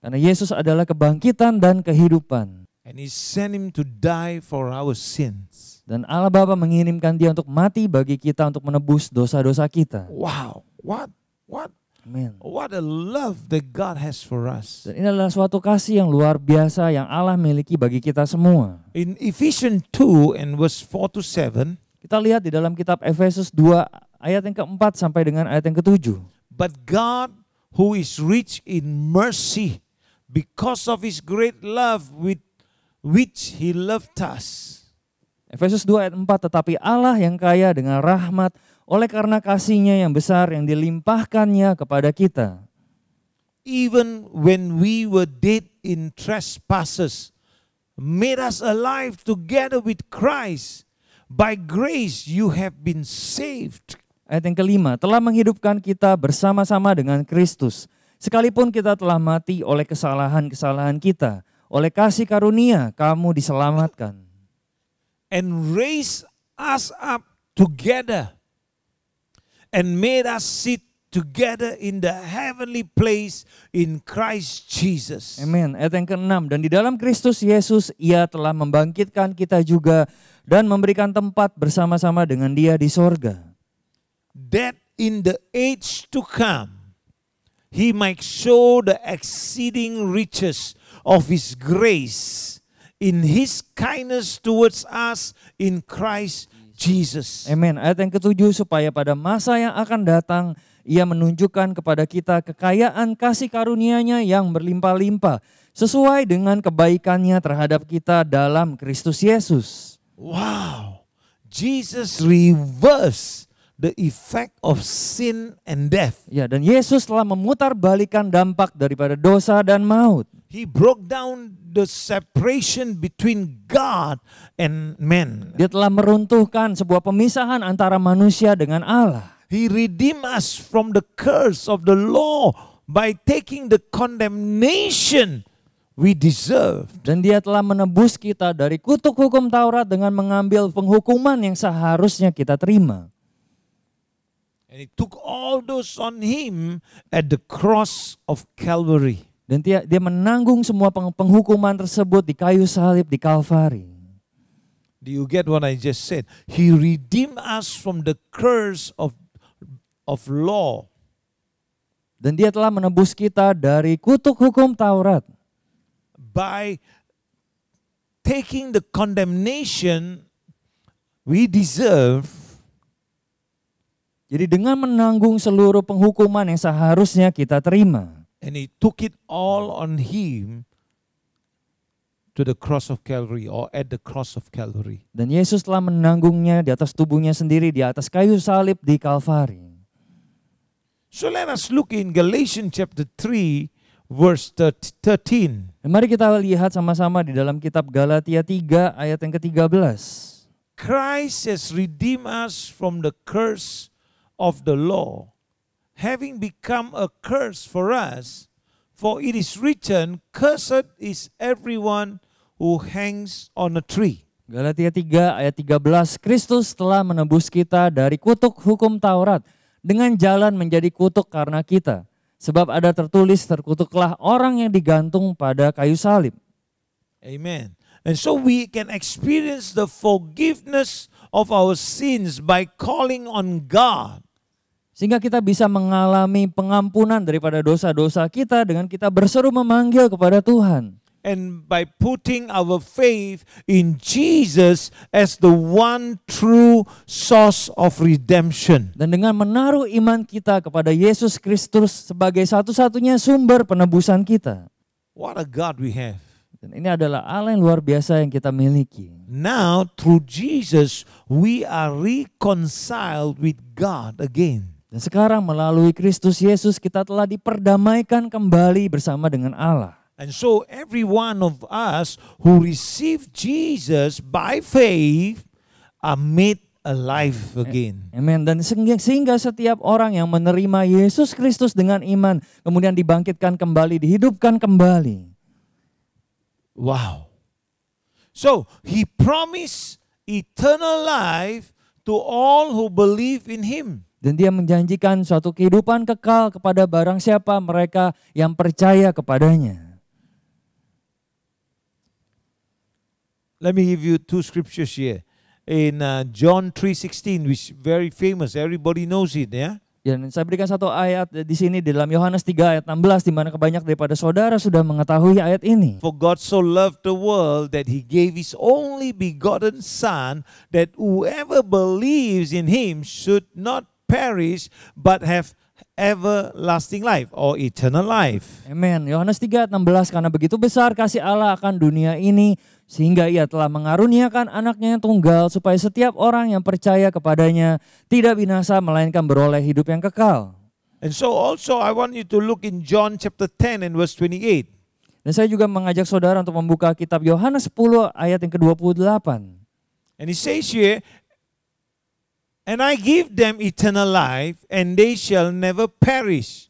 Karena Yesus adalah kebangkitan dan kehidupan. And He sent Him to die for our sins. Dan Allah Bapa mengirimkan dia untuk mati bagi kita untuk menebus dosa-dosa kita. Wow, what Amin. a love that God has for us. Dan ini adalah suatu kasih yang luar biasa yang Allah miliki bagi kita semua. In Ephesians 2 and verse 4 to 7, Kita lihat di dalam kitab Efesus 2 ayat yang keempat sampai dengan ayat yang ketujuh. but God, who is rich in mercy, because of His great love with which He loved us. Efesus 2 ayat 4, tetapi Allah yang kaya dengan rahmat oleh karena kasih-Nya yang besar yang dilimpahkannya kepada kita. Even when we were dead in trespasses, made us alive together with Christ. By grace you have been saved. Ayat yang kelima, telah menghidupkan kita bersama-sama dengan Kristus. Sekalipun kita telah mati oleh kesalahan-kesalahan kita, oleh kasih karunia kamu diselamatkan. And raised us up together and made us sit together in the heavenly place in Christ Jesus. Amin. Ayat yang ke-6, dan di dalam Kristus Yesus ia telah membangkitkan kita juga dan memberikan tempat bersama-sama dengan Dia di sorga. That in the age to come He might show the exceeding riches of His grace in His kindness towards us in Christ Jesus. Amin. Ayat yang ke-7, supaya pada masa yang akan datang Ia menunjukkan kepada kita kekayaan kasih karunia-Nya yang berlimpah-limpah sesuai dengan kebaikan-Nya terhadap kita dalam Kristus Yesus. Wow. Jesus reversed the effect of sin and death. Ya, dan Yesus telah memutarbalikkan dampak daripada dosa dan maut. He broke down the separation between God and man. Dia telah meruntuhkan sebuah pemisahan antara manusia dengan Allah. He redeemed us from the curse of the law by taking the condemnation we deserve. Dan Dia telah menebus kita dari kutuk hukum Taurat dengan mengambil penghukuman yang seharusnya kita terima. And He took all those on Him at the cross of Calvary. Dan dia menanggung semua penghukuman tersebut di kayu salib di Kalvari. Do you get what I just said? He redeemed us from the curse of law. Dan Dia telah menebus kita dari kutuk hukum Taurat By taking the condemnation we deserve. Jadi dengan menanggung seluruh penghukuman yang seharusnya kita terima. And He took it all on Him to the cross of Calvary or at the cross of Calvary. Dan Yesus telah menanggungnya di atas tubuhnya sendiri di atas kayu salib di Kalvari. So let us look in Galatians chapter 3 verse 13. Dan mari kita lihat sama-sama di dalam kitab Galatia 3 ayat yang ke-13. Christ has redeemed us from the curse of the law, having become a curse for us, for it is written, cursed is everyone who hangs on a tree. Galatia 3 ayat 13, Kristus telah menebus kita dari kutuk hukum Taurat dengan jalan menjadi kutuk karena kita. Sebab ada tertulis, terkutuklah orang yang digantung pada kayu salib. Amen. And so we can experience the forgiveness of our sins by calling on God. Sehingga kita bisa mengalami pengampunan daripada dosa-dosa kita dengan kita berseru memanggil kepada Tuhan. And by putting our faith in Jesus as the one true source of redemption. Dan dengan menaruh iman kita kepada Yesus Kristus sebagai satu-satunya sumber penebusan kita. What a God we have. Dan ini adalah Allah yang luar biasa yang kita miliki. Now through Jesus we are reconciled with God again. Dan sekarang melalui Kristus Yesus kita telah diperdamaikan kembali bersama dengan Allah. And so every one of us who receive Jesus by faith are made alive again. Amen. Dan sehingga setiap orang yang menerima Yesus Kristus dengan iman kemudian dibangkitkan kembali, dihidupkan kembali. Wow. So He promised eternal life to all who believe in Him. Dan Dia menjanjikan suatu kehidupan kekal kepada barang siapa mereka yang percaya kepadanya. Let me give you two scriptures here. In John 3:16, which is very famous, everybody knows it, yeah? Dan saya berikan satu ayat di sini di dalam Yohanes 3 ayat 16 di mana kebanyak daripada saudara sudah mengetahui ayat ini. For God so loved the world that He gave His only begotten Son, that whoever believes in Him should not perish but have everlasting life or eternal life. Amen. Yohanes 3 ayat 16, karena begitu besar kasih Allah akan dunia ini sehingga Ia telah mengaruniakan anaknya yang tunggal supaya setiap orang yang percaya kepadanya tidak binasa melainkan beroleh hidup yang kekal. And so also I want you to look in John chapter 10 and verse 28. Dan saya juga mengajak saudara untuk membuka kitab Yohanes 10 ayat yang ke-28. And it says here, and I give them eternal life, and they shall never perish.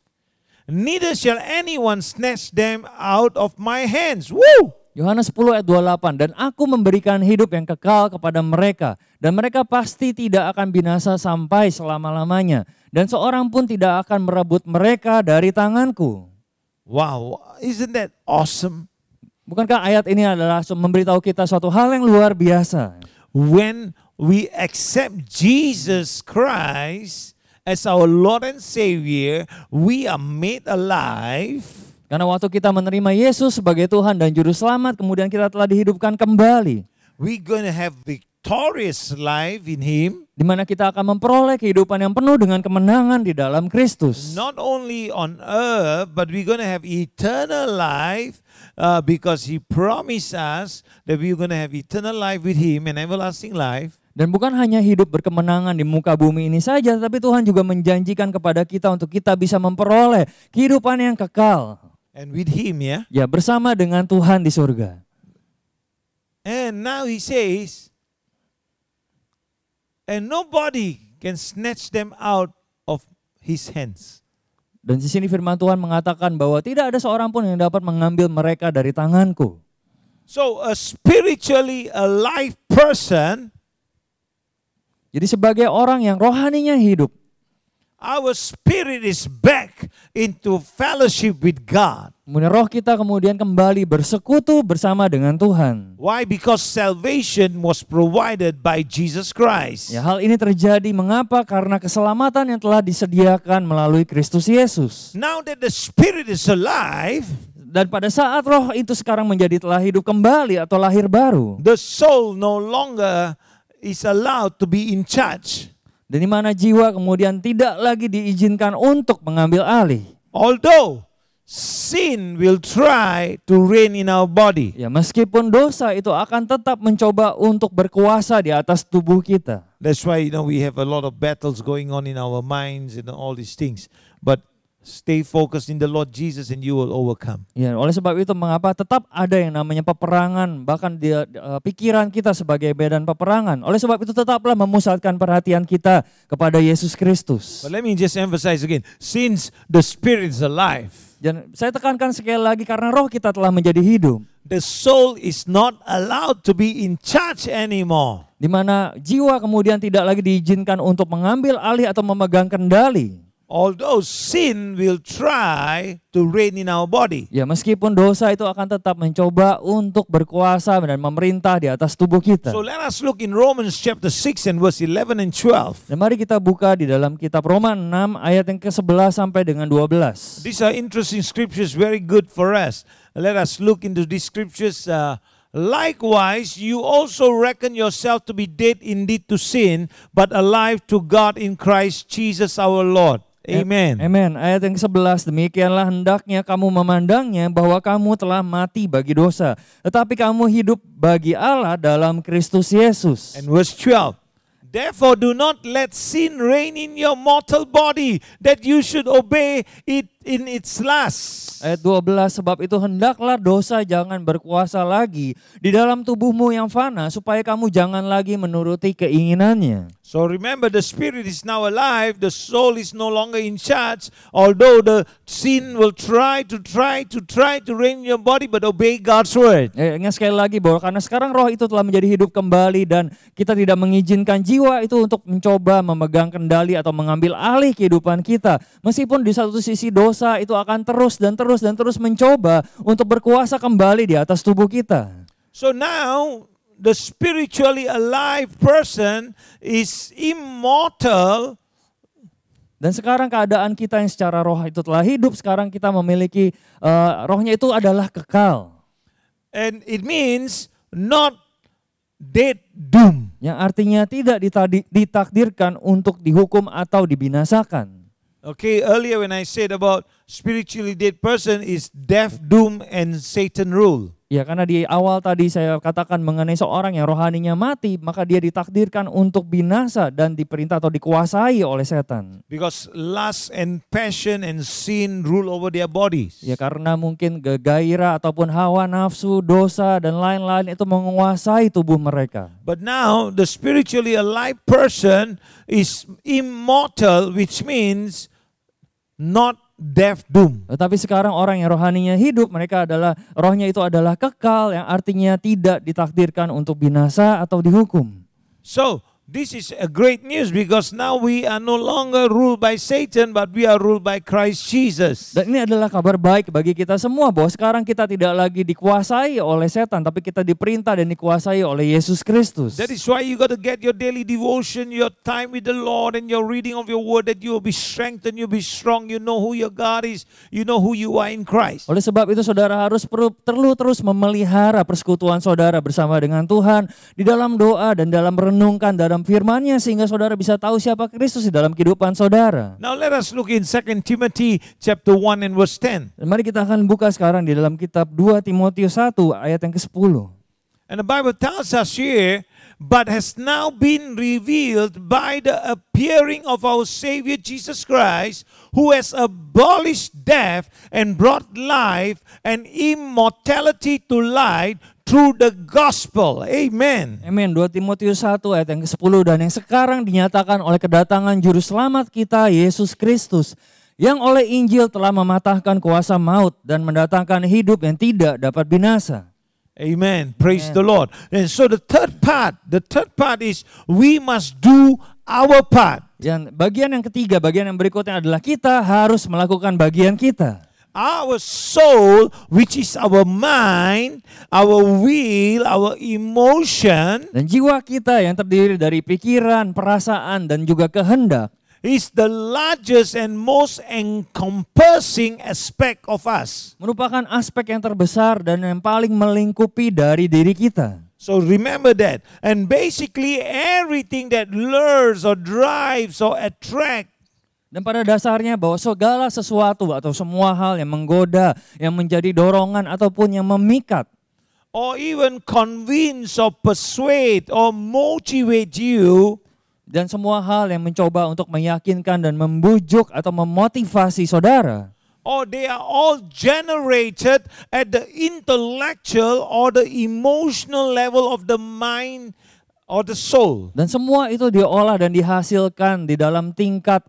Neither shall anyone snatch them out of my hands. Woo! Yohanes 10 ayat 28, dan aku memberikan hidup yang kekal kepada mereka, dan mereka pasti tidak akan binasa sampai selama-lamanya, dan seorang pun tidak akan merebut mereka dari tanganku. Wow, isn't that awesome? Bukankah ayat ini adalah memberitahu kita suatu hal yang luar biasa? When we accept Jesus Christ as our Lord and Savior, we are made alive. Karena waktu kita menerima Yesus sebagai Tuhan dan Juru Selamat, kemudian kita telah dihidupkan kembali. We're going to have victorious life in Him. Di mana kita akan memperoleh kehidupan yang penuh dengan kemenangan di dalam Kristus. Not only on earth, but we're going to have eternal life because He promised us that we're going to have eternal life with Him and everlasting life. Dan bukan hanya hidup berkemenangan di muka bumi ini saja, tapi Tuhan juga menjanjikan kepada kita untuk kita bisa memperoleh kehidupan yang kekal. And with Him, yeah. Ya, bersama dengan Tuhan di surga. And now He says, and nobody can snatch them out of His hands. Dan di sini firman Tuhan mengatakan bahwa tidak ada seorang pun yang dapat mengambil mereka dari tanganku. So a spiritually alive person, jadi sebagai orang yang rohaninya hidup, our spirit is back into fellowship with God. kemudian roh kita kemudian kembali bersekutu bersama dengan Tuhan. Why? Because salvation was provided by Jesus Christ. Ya, hal ini terjadi mengapa? Karena keselamatan yang telah disediakan melalui Kristus Yesus. Now that the spirit is alive, Dan pada saat roh itu sekarang menjadi telah hidup kembali atau lahir baru, the soul no longer is allowed to be in charge. dan di mana jiwa kemudian tidak lagi diizinkan untuk mengambil alih. Although sin will try to reign in our body. Ya, meskipun dosa itu akan tetap mencoba untuk berkuasa di atas tubuh kita. That's why we have a lot of battles going on in our minds and all these things. But stay focused in the Lord Jesus and you will overcome. Ya, oleh sebab itu mengapa tetap ada yang namanya peperangan, bahkan di pikiran kita sebagai medan peperangan. Oleh sebab itu tetaplah memusatkan perhatian kita kepada Yesus Kristus. But let me just emphasize again, since the Spirit is alive, Dan saya tekankan sekali lagi karena roh kita telah menjadi hidup, the soul is not allowed to be in charge anymore. di mana jiwa kemudian tidak lagi diizinkan untuk mengambil alih atau memegang kendali. Although sin will try to reign in our body. Ya, meskipun dosa itu akan tetap mencoba untuk berkuasa dan memerintah di atas tubuh kita. So let us look in Romans chapter 6 and verse 11 and 12. Dan mari kita buka di dalam kitab Roma 6 ayat yang ke-11 sampai dengan 12. These are interesting scriptures, very good for us. Let us look into these scriptures. Likewise, you also reckon yourself to be dead indeed to sin, but alive to God in Christ Jesus our Lord. Amen. Amen. Ayat yang ke-11, demikianlah hendaknya kamu memandangnya bahwa kamu telah mati bagi dosa, tetapi kamu hidup bagi Allah dalam Kristus Yesus. And verse 12. Therefore do not let sin reign in your mortal body, that you should obey it in its lust. Ayat 12, sebab itu hendaklah dosa jangan berkuasa lagi di dalam tubuhmu yang fana, supaya kamu jangan lagi menuruti keinginannya. So remember, the spirit is now alive, the soul is no longer in charge, although the sin will try to reign in your body, but obey God's word. Ingat sekali lagi bahwa karena sekarang roh itu telah menjadi hidup kembali dan kita tidak mengizinkan jiwa itu untuk mencoba memegang kendali atau mengambil alih kehidupan kita. Meskipun di satu sisi dosa itu akan terus mencoba untuk berkuasa kembali di atas tubuh kita. So now the spiritually alive person is immortal. Dan sekarang keadaan kita yang secara roh itu telah hidup, sekarang kita memiliki rohnya itu adalah kekal. And it means not dead doom. Yang artinya tidak ditakdirkan untuk dihukum atau dibinasakan. Okay, earlier when I said about spiritually dead person is death, doom, and Satan rule. Ya, karena di awal tadi saya katakan mengenai seorang yang rohaninya mati, maka dia ditakdirkan untuk binasa dan diperintah atau dikuasai oleh setan. Because lust and passion and sin rule over their bodies. Ya, karena mungkin gairah ataupun hawa nafsu, dosa dan lain-lain itu menguasai tubuh mereka. But now the spiritually alive person is immortal, which means not death, doom. Tetapi sekarang orang yang rohaninya hidup, mereka adalah rohnya itu adalah kekal, yang artinya tidak ditakdirkan untuk binasa atau dihukum. So, this is a great news because now we are no longer ruled by Satan, but we are ruled by Christ Jesus. Dan ini adalah kabar baik bagi kita semua, bahwa sekarang kita tidak lagi dikuasai oleh setan, tapi kita diperintah dan dikuasai oleh Yesus Kristus. That is why you got to get your daily devotion, your time with the Lord, and your reading of your word, that you will be strengthened, you'll be strong, you know who your God is, you know who you are in Christ. Oleh sebab itu saudara harus perlu terus memelihara persekutuan saudara bersama dengan Tuhan di dalam doa dan dalam merenungkan dalam firman-Nya, sehingga saudara bisa tahu siapa Kristus di dalam kehidupan saudara. Now let us look in 2 Timothy chapter 1 and verse 10. Dan mari kita akan buka sekarang di dalam kitab 2 Timotius 1 ayat yang ke-10. And the Bible tells us here, but has now been revealed by the appearing of our Savior Jesus Christ, who has abolished death and brought life and immortality to light through the gospel. Amen. Amin. 2 Timotius 1 ayat yang ke-10, dan yang sekarang dinyatakan oleh kedatangan juru selamat kita Yesus Kristus, yang oleh Injil telah mematahkan kuasa maut dan mendatangkan hidup yang tidak dapat binasa. Amen. Praise Amen. the Lord. And so the third part is we must do our part. Dan bagian yang ketiga, bagian yang berikutnya adalah kita harus melakukan bagian kita. Our soul, which is our mind, our will, our emotion, Dan jiwa kita yang terdiri dari pikiran, perasaan, dan juga kehendak, is the largest and most encompassing aspect of us. merupakan aspek yang terbesar dan yang paling melingkupi dari diri kita. So remember that. And basically everything that lures or drives or attracts Dan pada dasarnya bahwa segala sesuatu atau semua hal yang menggoda, yang menjadi dorongan ataupun yang memikat, or even convince or persuade or motivate you, dan semua hal yang mencoba untuk meyakinkan dan membujuk atau memotivasi saudara, or they are all generated at the intellectual or the emotional level of the mind or the soul. dan semua itu diolah dan dihasilkan di dalam tingkat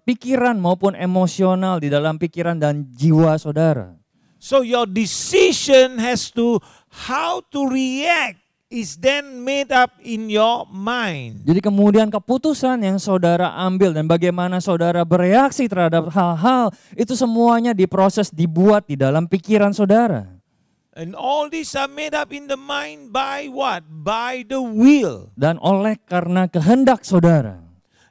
pikiran maupun emosional, di dalam pikiran dan jiwa saudara. So your decision has to, how to react is then made up in your mind. Jadi kemudian keputusan yang saudara ambil dan bagaimana saudara bereaksi terhadap hal-hal itu semuanya diproses, dibuat di dalam pikiran saudara. And all these are made up in the mind by what? By the will. Dan oleh karena kehendak saudara.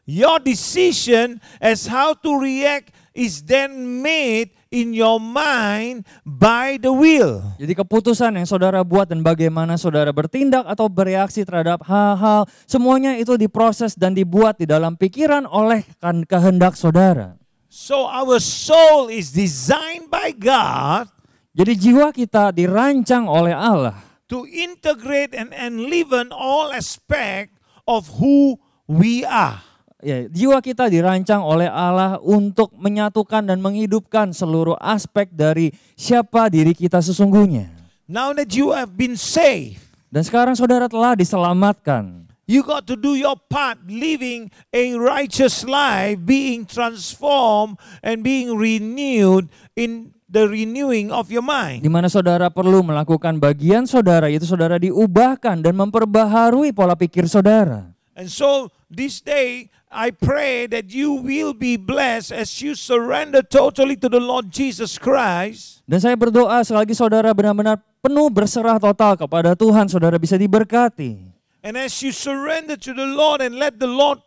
Your decision as how to react is then made in your mind by the will. Jadi keputusan yang saudara buat dan bagaimana saudara bertindak atau bereaksi terhadap hal-hal, semuanya itu diproses dan dibuat di dalam pikiran oleh kehendak saudara. So our soul is designed by God Jadi jiwa kita dirancang oleh Allah to integrate and enliven all aspect of who we are. ya, jiwa kita dirancang oleh Allah untuk menyatukan dan menghidupkan seluruh aspek dari siapa diri kita sesungguhnya. Now that you have been saved, Dan sekarang saudara telah diselamatkan. you got to do your part, living a righteous life, being transformed and being renewed in the renewing of your mind. Di mana saudara perlu melakukan bagian saudara, yaitu saudara diubahkan dan memperbaharui pola pikir saudara. And so this day, I pray that you will be blessed as you surrender totally to the Lord Jesus Christ. Dan saya berdoa selagi saudara benar-benar penuh berserah total kepada Tuhan, saudara bisa diberkati. And as you surrender to the Lord and let the Lord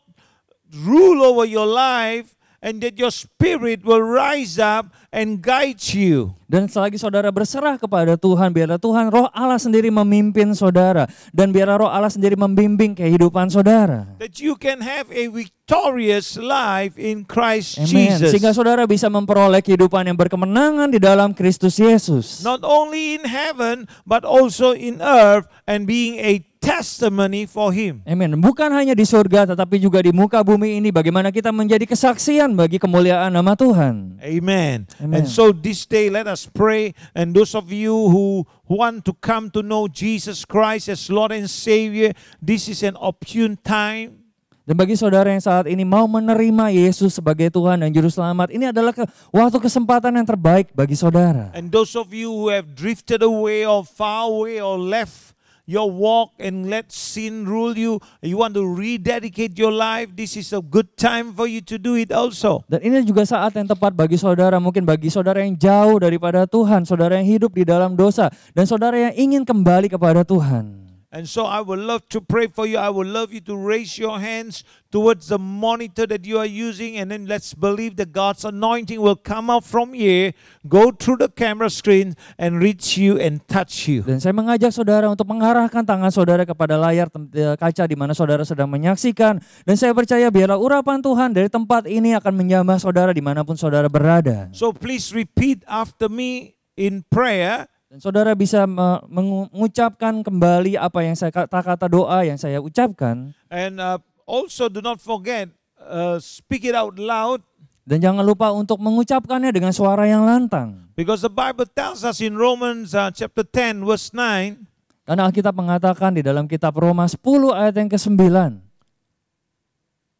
rule over your life, and that your spirit will rise up and guide you. Dan selagi saudara berserah kepada Tuhan, biarlah Tuhan Roh Allah sendiri memimpin saudara. Dan biarlah Roh Allah sendiri membimbing kehidupan saudara. That you can have a victorious life in Christ Amen. Jesus. Sehingga saudara bisa memperoleh kehidupan yang berkemenangan di dalam Kristus Yesus. Not only in heaven, but also in earth, and being a testimony for Him. Amin. Bukan hanya di surga, tetapi juga di muka bumi ini, bagaimana kita menjadi kesaksian bagi kemuliaan nama Tuhan. Amen. Amen. And so this day, let us pray. And those of you who want to come to know Jesus Christ as Lord and Savior, this is an opportune time. Dan bagi saudara yang saat ini mau menerima Yesus sebagai Tuhan dan Juru Selamat, ini adalah waktu kesempatan yang terbaik bagi saudara. And those of you who have drifted away or far away or left your walk and let sin rule you, you want to rededicate your life, this is a good time for you to do it also. Dan ini juga saat yang tepat bagi saudara, mungkin bagi saudara yang jauh daripada Tuhan, saudara yang hidup di dalam dosa, dan saudara yang ingin kembali kepada Tuhan. And so I would love to pray for you. I would love you to raise your hands towards the monitor that you are using, and then let's believe that God's anointing will come out from here, go through the camera screen and reach you and touch you. Dan saya mengajak saudara untuk mengarahkan tangan saudara kepada layar kaca di mana saudara sedang menyaksikan. Dan saya percaya biarlah urapan Tuhan dari tempat ini akan menjamah saudara dimanapun saudara berada. So please repeat after me in prayer. Dan saudara bisa mengucapkan kembali apa yang saya kata-kata doa yang saya ucapkan. And also do not forget, speak it out loud. Dan jangan lupa untuk mengucapkannya dengan suara yang lantang. Because the Bible tells us in Romans chapter 10 verse 9. Karena Alkitab mengatakan di dalam kitab Roma 10 ayat yang ke-9.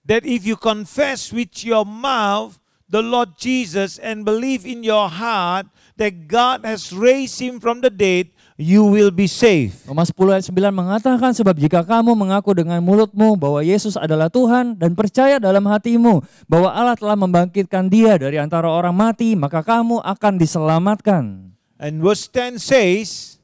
That if you confess with your mouth the Lord Jesus and believe in your heart that God has raised him from the dead, you will be saved. Roma 10 ayat 9 mengatakan, sebab jika kamu mengaku dengan mulutmu bahwa Yesus adalah Tuhan dan percaya dalam hatimu bahwa Allah telah membangkitkan dia dari antara orang mati, maka kamu akan diselamatkan. And verse 10 says,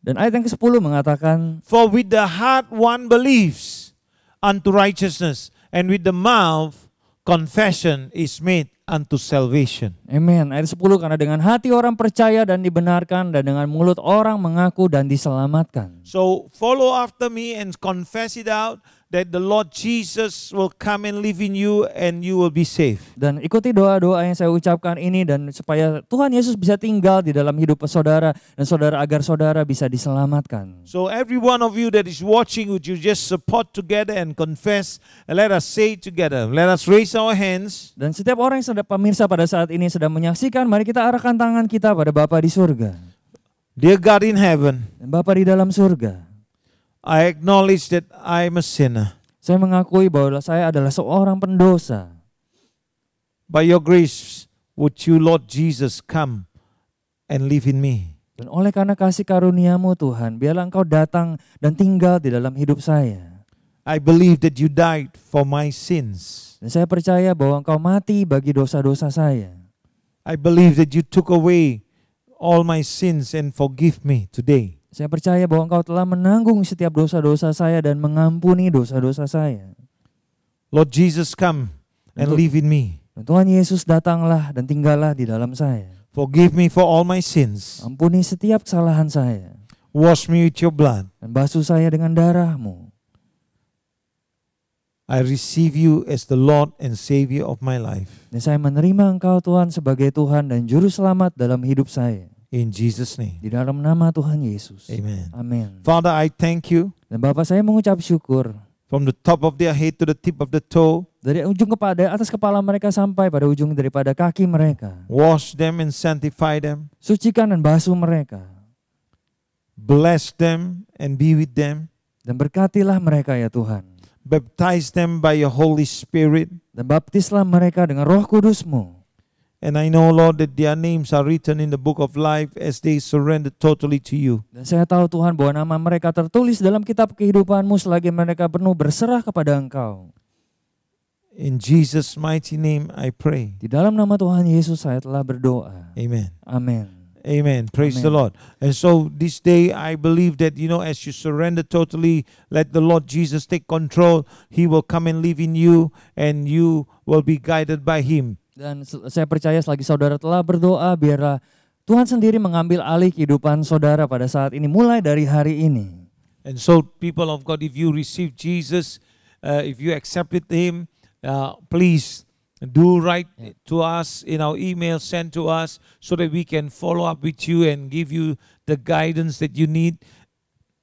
dan ayat yang ke-10 mengatakan, for with the heart one believes unto righteousness, and with the mouth confession is made unto salvation. Amen. Ayat 10, karena dengan hati orang percaya dan dibenarkan, dan dengan mulut orang mengaku dan diselamatkan. So follow after me and confess it out that the Lord Jesus will come and live in you and you will be saved. Dan ikuti doa-doa yang saya ucapkan ini, dan supaya Tuhan Yesus bisa tinggal di dalam hidup saudara, dan saudara agar saudara bisa diselamatkan. So every one of you that is watching, would you just support together and confess, and let us say it together. Let us raise our hands. Dan setiap orang yang sedang pemirsa pada saat ini sedang menyaksikan, mari kita arahkan tangan kita pada Bapa di surga. Dear God in heaven, Dan Bapa di dalam surga, I acknowledge that I am a sinner. saya mengakui bahwa saya adalah seorang pendosa. By your grace, would you, Lord Jesus, come and live in me? Dan oleh karena kasih karunia-Mu Tuhan, biarlah Engkau datang dan tinggal di dalam hidup saya. I believe that you died for my sins. Dan saya percaya bahwa Engkau mati bagi dosa-dosa saya. I believe that you took away all my sins and forgive me today. Saya percaya bahwa Engkau telah menanggung setiap dosa-dosa saya dan mengampuni dosa-dosa saya. Lord Jesus, come and live in me. Dan Tuhan Yesus, datanglah dan tinggallah di dalam saya. Forgive me for all my sins. Ampuni setiap kesalahan saya. Wash me with your blood. Dan basuh saya dengan darah-Mu. I receive you as the Lord and Savior of my life. Dan saya menerima Engkau Tuhan sebagai Tuhan dan Juru Selamat dalam hidup saya. In Jesus' name. Di dalam nama Tuhan Yesus. Amen. Amin. Father, I thank you Dan Bapa, saya mengucap syukur from the top of their head to the tip of the toe. dari ujung kepada atas kepala mereka sampai pada ujung daripada kaki mereka. Wash them and sanctify them. Sucikan dan basuh mereka. Bless them and be with them. Dan berkatilah mereka ya Tuhan. Baptize them by your Holy Spirit. Dan baptislah mereka dengan Roh Kudus-Mu. And I know, Lord, that their names are written in the book of life as they surrender totally to you. Dan saya tahu Tuhan bahwa nama mereka tertulis dalam kitab kehidupan-Mu selagi mereka penuh berserah kepada Engkau. In Jesus' mighty name I pray. Di dalam nama Tuhan Yesus saya telah berdoa. Amen. Amin. Amen. Praise the Lord. And so this day I believe that, as you surrender totally, let the Lord Jesus take control. He will come and live in you and you will be guided by Him. Dan saya percaya selagi saudara telah berdoa, biarlah Tuhan sendiri mengambil alih kehidupan saudara pada saat ini, mulai dari hari ini. And so people of God, if you receive Jesus, if you accepted Him, please do write to us in our email, send to us so that we can follow up with you and give you the guidance that you need.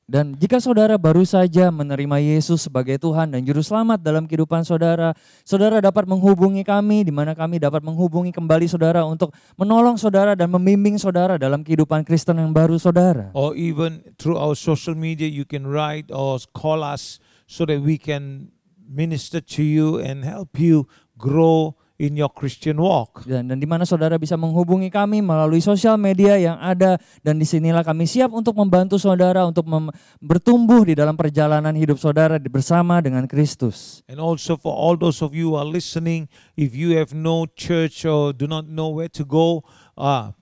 Dan jika saudara baru saja menerima Yesus sebagai Tuhan dan Juru Selamat dalam kehidupan saudara, saudara dapat menghubungi kami, di mana kami dapat menghubungi kembali saudara untuk menolong saudara dan membimbing saudara dalam kehidupan Kristen yang baru saudara. Or even through our social media, you can write or call us so that we can minister to you and help you grow in your Christian walk. Dan di mana saudara bisa menghubungi kami melalui sosial media yang ada, dan disinilah kami siap untuk membantu saudara untuk bertumbuh di dalam perjalanan hidup saudara bersama dengan Kristus. And also for all those of you who are listening, if you have no church or do not know where to go,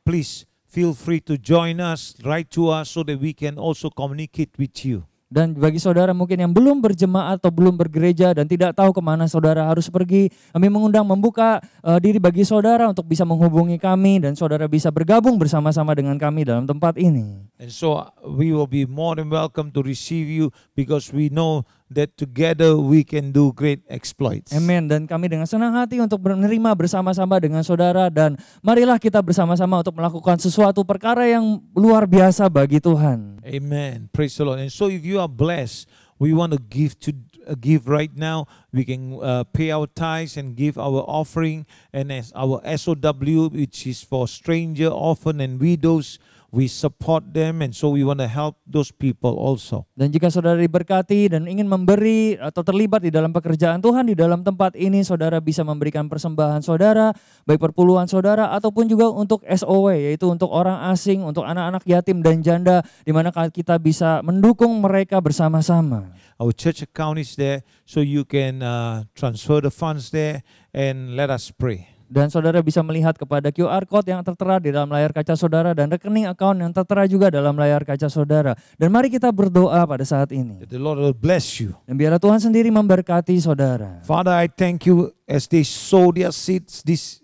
please feel free to join us, write to us so that we can also communicate with you. Dan bagi saudara mungkin yang belum berjemaat atau belum bergereja dan tidak tahu kemana saudara harus pergi, kami mengundang membuka diri bagi saudara untuk bisa menghubungi kami dan saudara bisa bergabung bersama-sama dengan kami dalam tempat ini. And so we will be more than welcome to receive you because we know that together we can do great exploits. Amen. Dan kami dengan senang hati untuk menerima bersama-sama dengan saudara, dan marilah kita bersama-sama untuk melakukan sesuatu perkara yang luar biasa bagi Tuhan. Amen. Praise the Lord. And so if you are blessed, we want to give right now. We can pay our tithes and give our offering, and as our SOW, which is for stranger, orphan, and widows, we support them, and so we want to help those people also. Dan jika saudara diberkati dan ingin memberi atau terlibat di dalam pekerjaan Tuhan di dalam tempat ini, saudara bisa memberikan persembahan saudara, baik perpuluhan saudara ataupun juga untuk SOW, yaitu untuk orang asing, untuk anak-anak yatim dan janda, di mana kita bisa mendukung mereka bersama-sama. Our church account is there, so you can transfer the funds there, and let us pray. Dan saudara bisa melihat kepada QR code yang tertera di dalam layar kaca saudara dan rekening account yang tertera juga dalam layar kaca saudara. Dan mari kita berdoa pada saat ini. That the Lord will bless you. Dan biarlah Tuhan sendiri memberkati saudara. Father, I thank you as they sow their seeds this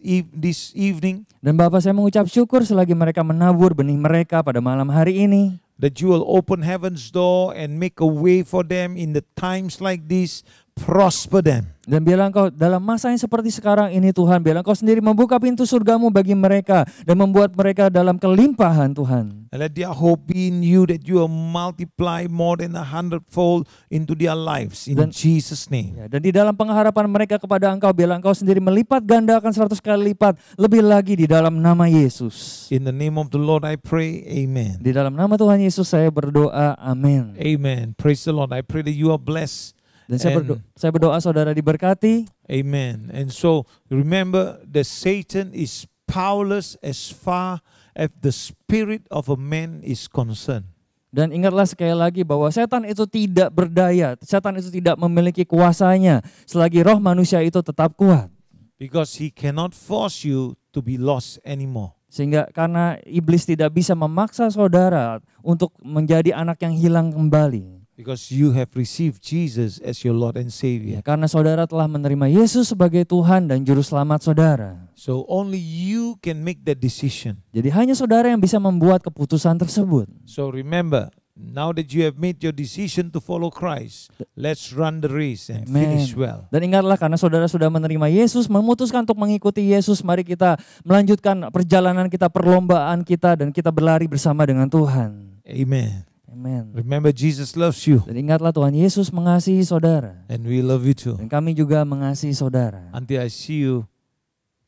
evening. Dan Bapa, saya mengucap syukur selagi mereka menabur benih mereka pada malam hari ini. That you will open heaven's door and make a way for them in the times like this. Prosper them. Dan biarlah Engkau dalam masa yang seperti sekarang ini Tuhan, biarlah Engkau sendiri membuka pintu surgamu bagi mereka dan membuat mereka dalam kelimpahan Tuhan. And let their hope be in you, that you will multiply more than 100-fold into their lives in Jesus' name. Ya, dan di dalam pengharapan mereka kepada Engkau, biarlah Engkau sendiri melipat gandakan 100 kali lipat lebih lagi di dalam nama Yesus. In the name of the Lord I pray, amen. Di dalam nama Tuhan Yesus saya berdoa, amin. Amen. Praise the Lord. I pray that you are blessed. Dan saya berdoa saudara diberkati. Amen. And so remember that Satan is powerless as far as the spirit of a man is concerned. Dan ingatlah sekali lagi bahwa setan itu tidak berdaya, setan itu tidak memiliki kuasanya selagi roh manusia itu tetap kuat. Because he cannot force you to be lost anymore. Sehingga karena iblis tidak bisa memaksa saudara untuk menjadi anak yang hilang kembali. Because you have received Jesus as your Lord and Savior. Ya, karena saudara telah menerima Yesus sebagai Tuhan dan Juru Selamat saudara. So only you can make that decision. Jadi hanya saudara yang bisa membuat keputusan tersebut. So remember, now that you have made your decision to follow Christ, let's run the race and finish well. Dan ingatlah, karena saudara sudah menerima Yesus, memutuskan untuk mengikuti Yesus, mari kita melanjutkan perjalanan kita, perlombaan kita, dan kita berlari bersama dengan Tuhan. Amen. Amen. Remember, Jesus loves you. Dan ingatlah, Tuhan Yesus mengasihi saudara. And we love you too. Dan kami juga mengasihi saudara. Until I see you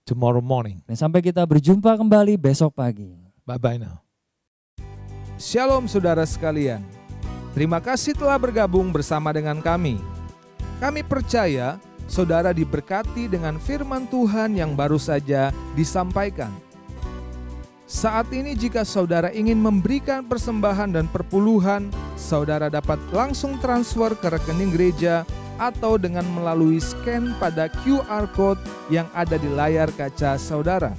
tomorrow morning. Dan sampai kita berjumpa kembali besok pagi. Bye-bye now. Shalom saudara sekalian. Terima kasih telah bergabung bersama dengan kami. Kami percaya saudara diberkati dengan firman Tuhan yang baru saja disampaikan. Saat ini jika saudara ingin memberikan persembahan dan perpuluhan, saudara dapat langsung transfer ke rekening gereja atau dengan melalui scan pada QR Code yang ada di layar kaca saudara.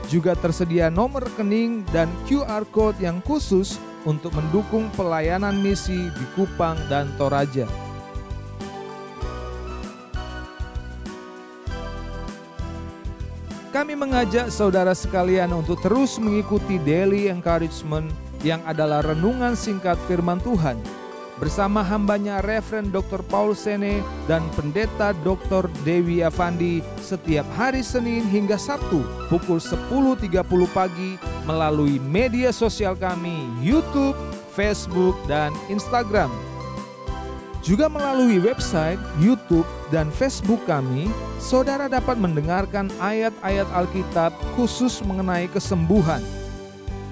Juga tersedia nomor rekening dan QR Code yang khusus untuk mendukung pelayanan misi di Kupang dan Toraja. Kami mengajak saudara sekalian untuk terus mengikuti Daily Encouragement yang adalah renungan singkat firman Tuhan bersama hambanya Reverend Dr. Paul Sene dan Pendeta Dr. Dewi Avandi setiap hari Senin hingga Sabtu pukul 10.30 pagi melalui media sosial kami YouTube, Facebook, dan Instagram. Juga melalui website, YouTube, dan Facebook kami, saudara dapat mendengarkan ayat-ayat Alkitab khusus mengenai kesembuhan.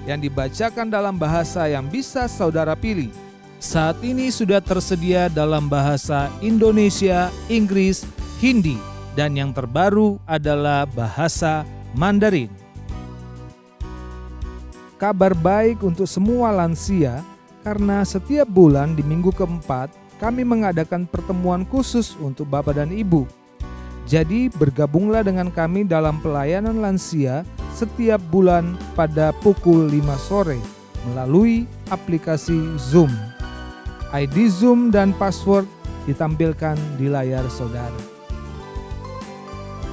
yang dibacakan dalam bahasa yang bisa saudara pilih. Saat ini sudah tersedia dalam bahasa Indonesia, Inggris, Hindi, dan yang terbaru adalah bahasa Mandarin. Kabar baik untuk semua lansia, karena setiap bulan di minggu keempat kami mengadakan pertemuan khusus untuk Bapak dan Ibu. Jadi bergabunglah dengan kami dalam pelayanan lansia setiap bulan pada pukul 5 sore melalui aplikasi Zoom. ID Zoom dan password ditampilkan di layar saudara.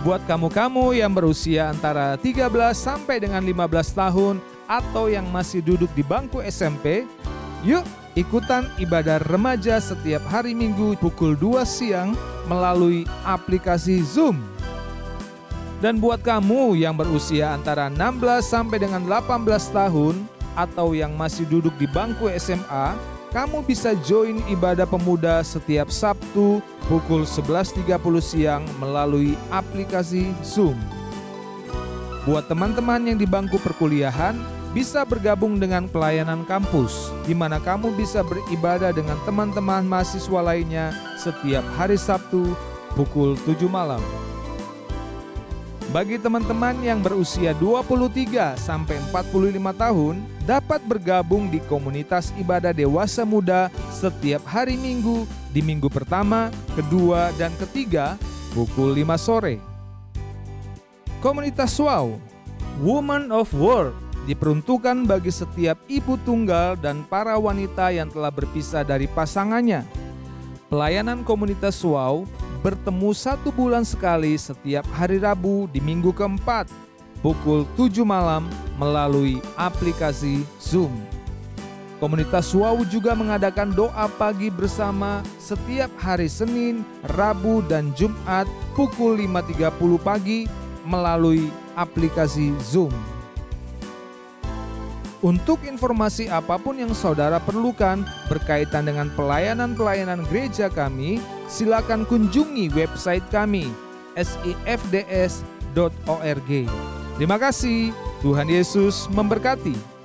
Buat kamu-kamu yang berusia antara 13 sampai dengan 15 tahun atau yang masih duduk di bangku SMP, yuk ikutan ibadah remaja setiap hari Minggu pukul 2 siang melalui aplikasi Zoom. Dan buat kamu yang berusia antara 16 sampai dengan 18 tahun atau yang masih duduk di bangku SMA, kamu bisa join ibadah pemuda setiap Sabtu pukul 11.30 siang melalui aplikasi Zoom. Buat teman-teman yang di bangku perkuliahan, bisa bergabung dengan pelayanan kampus, di mana kamu bisa beribadah dengan teman-teman mahasiswa lainnya setiap hari Sabtu pukul 7 malam. Bagi teman-teman yang berusia 23 sampai 45 tahun, dapat bergabung di komunitas ibadah dewasa muda setiap hari Minggu di minggu pertama, kedua, dan ketiga pukul 5 sore. Komunitas WOW, Woman of Work, diperuntukkan bagi setiap ibu tunggal dan para wanita yang telah berpisah dari pasangannya. Pelayanan komunitas WOW bertemu 1 bulan sekali setiap hari Rabu di minggu keempat pukul 7 malam melalui aplikasi Zoom. Komunitas WOW juga mengadakan doa pagi bersama setiap hari Senin, Rabu, dan Jumat pukul 5.30 pagi melalui aplikasi Zoom. Untuk informasi apapun yang saudara perlukan berkaitan dengan pelayanan-pelayanan gereja kami, silakan kunjungi website kami sifds.org. Terima kasih, Tuhan Yesus memberkati.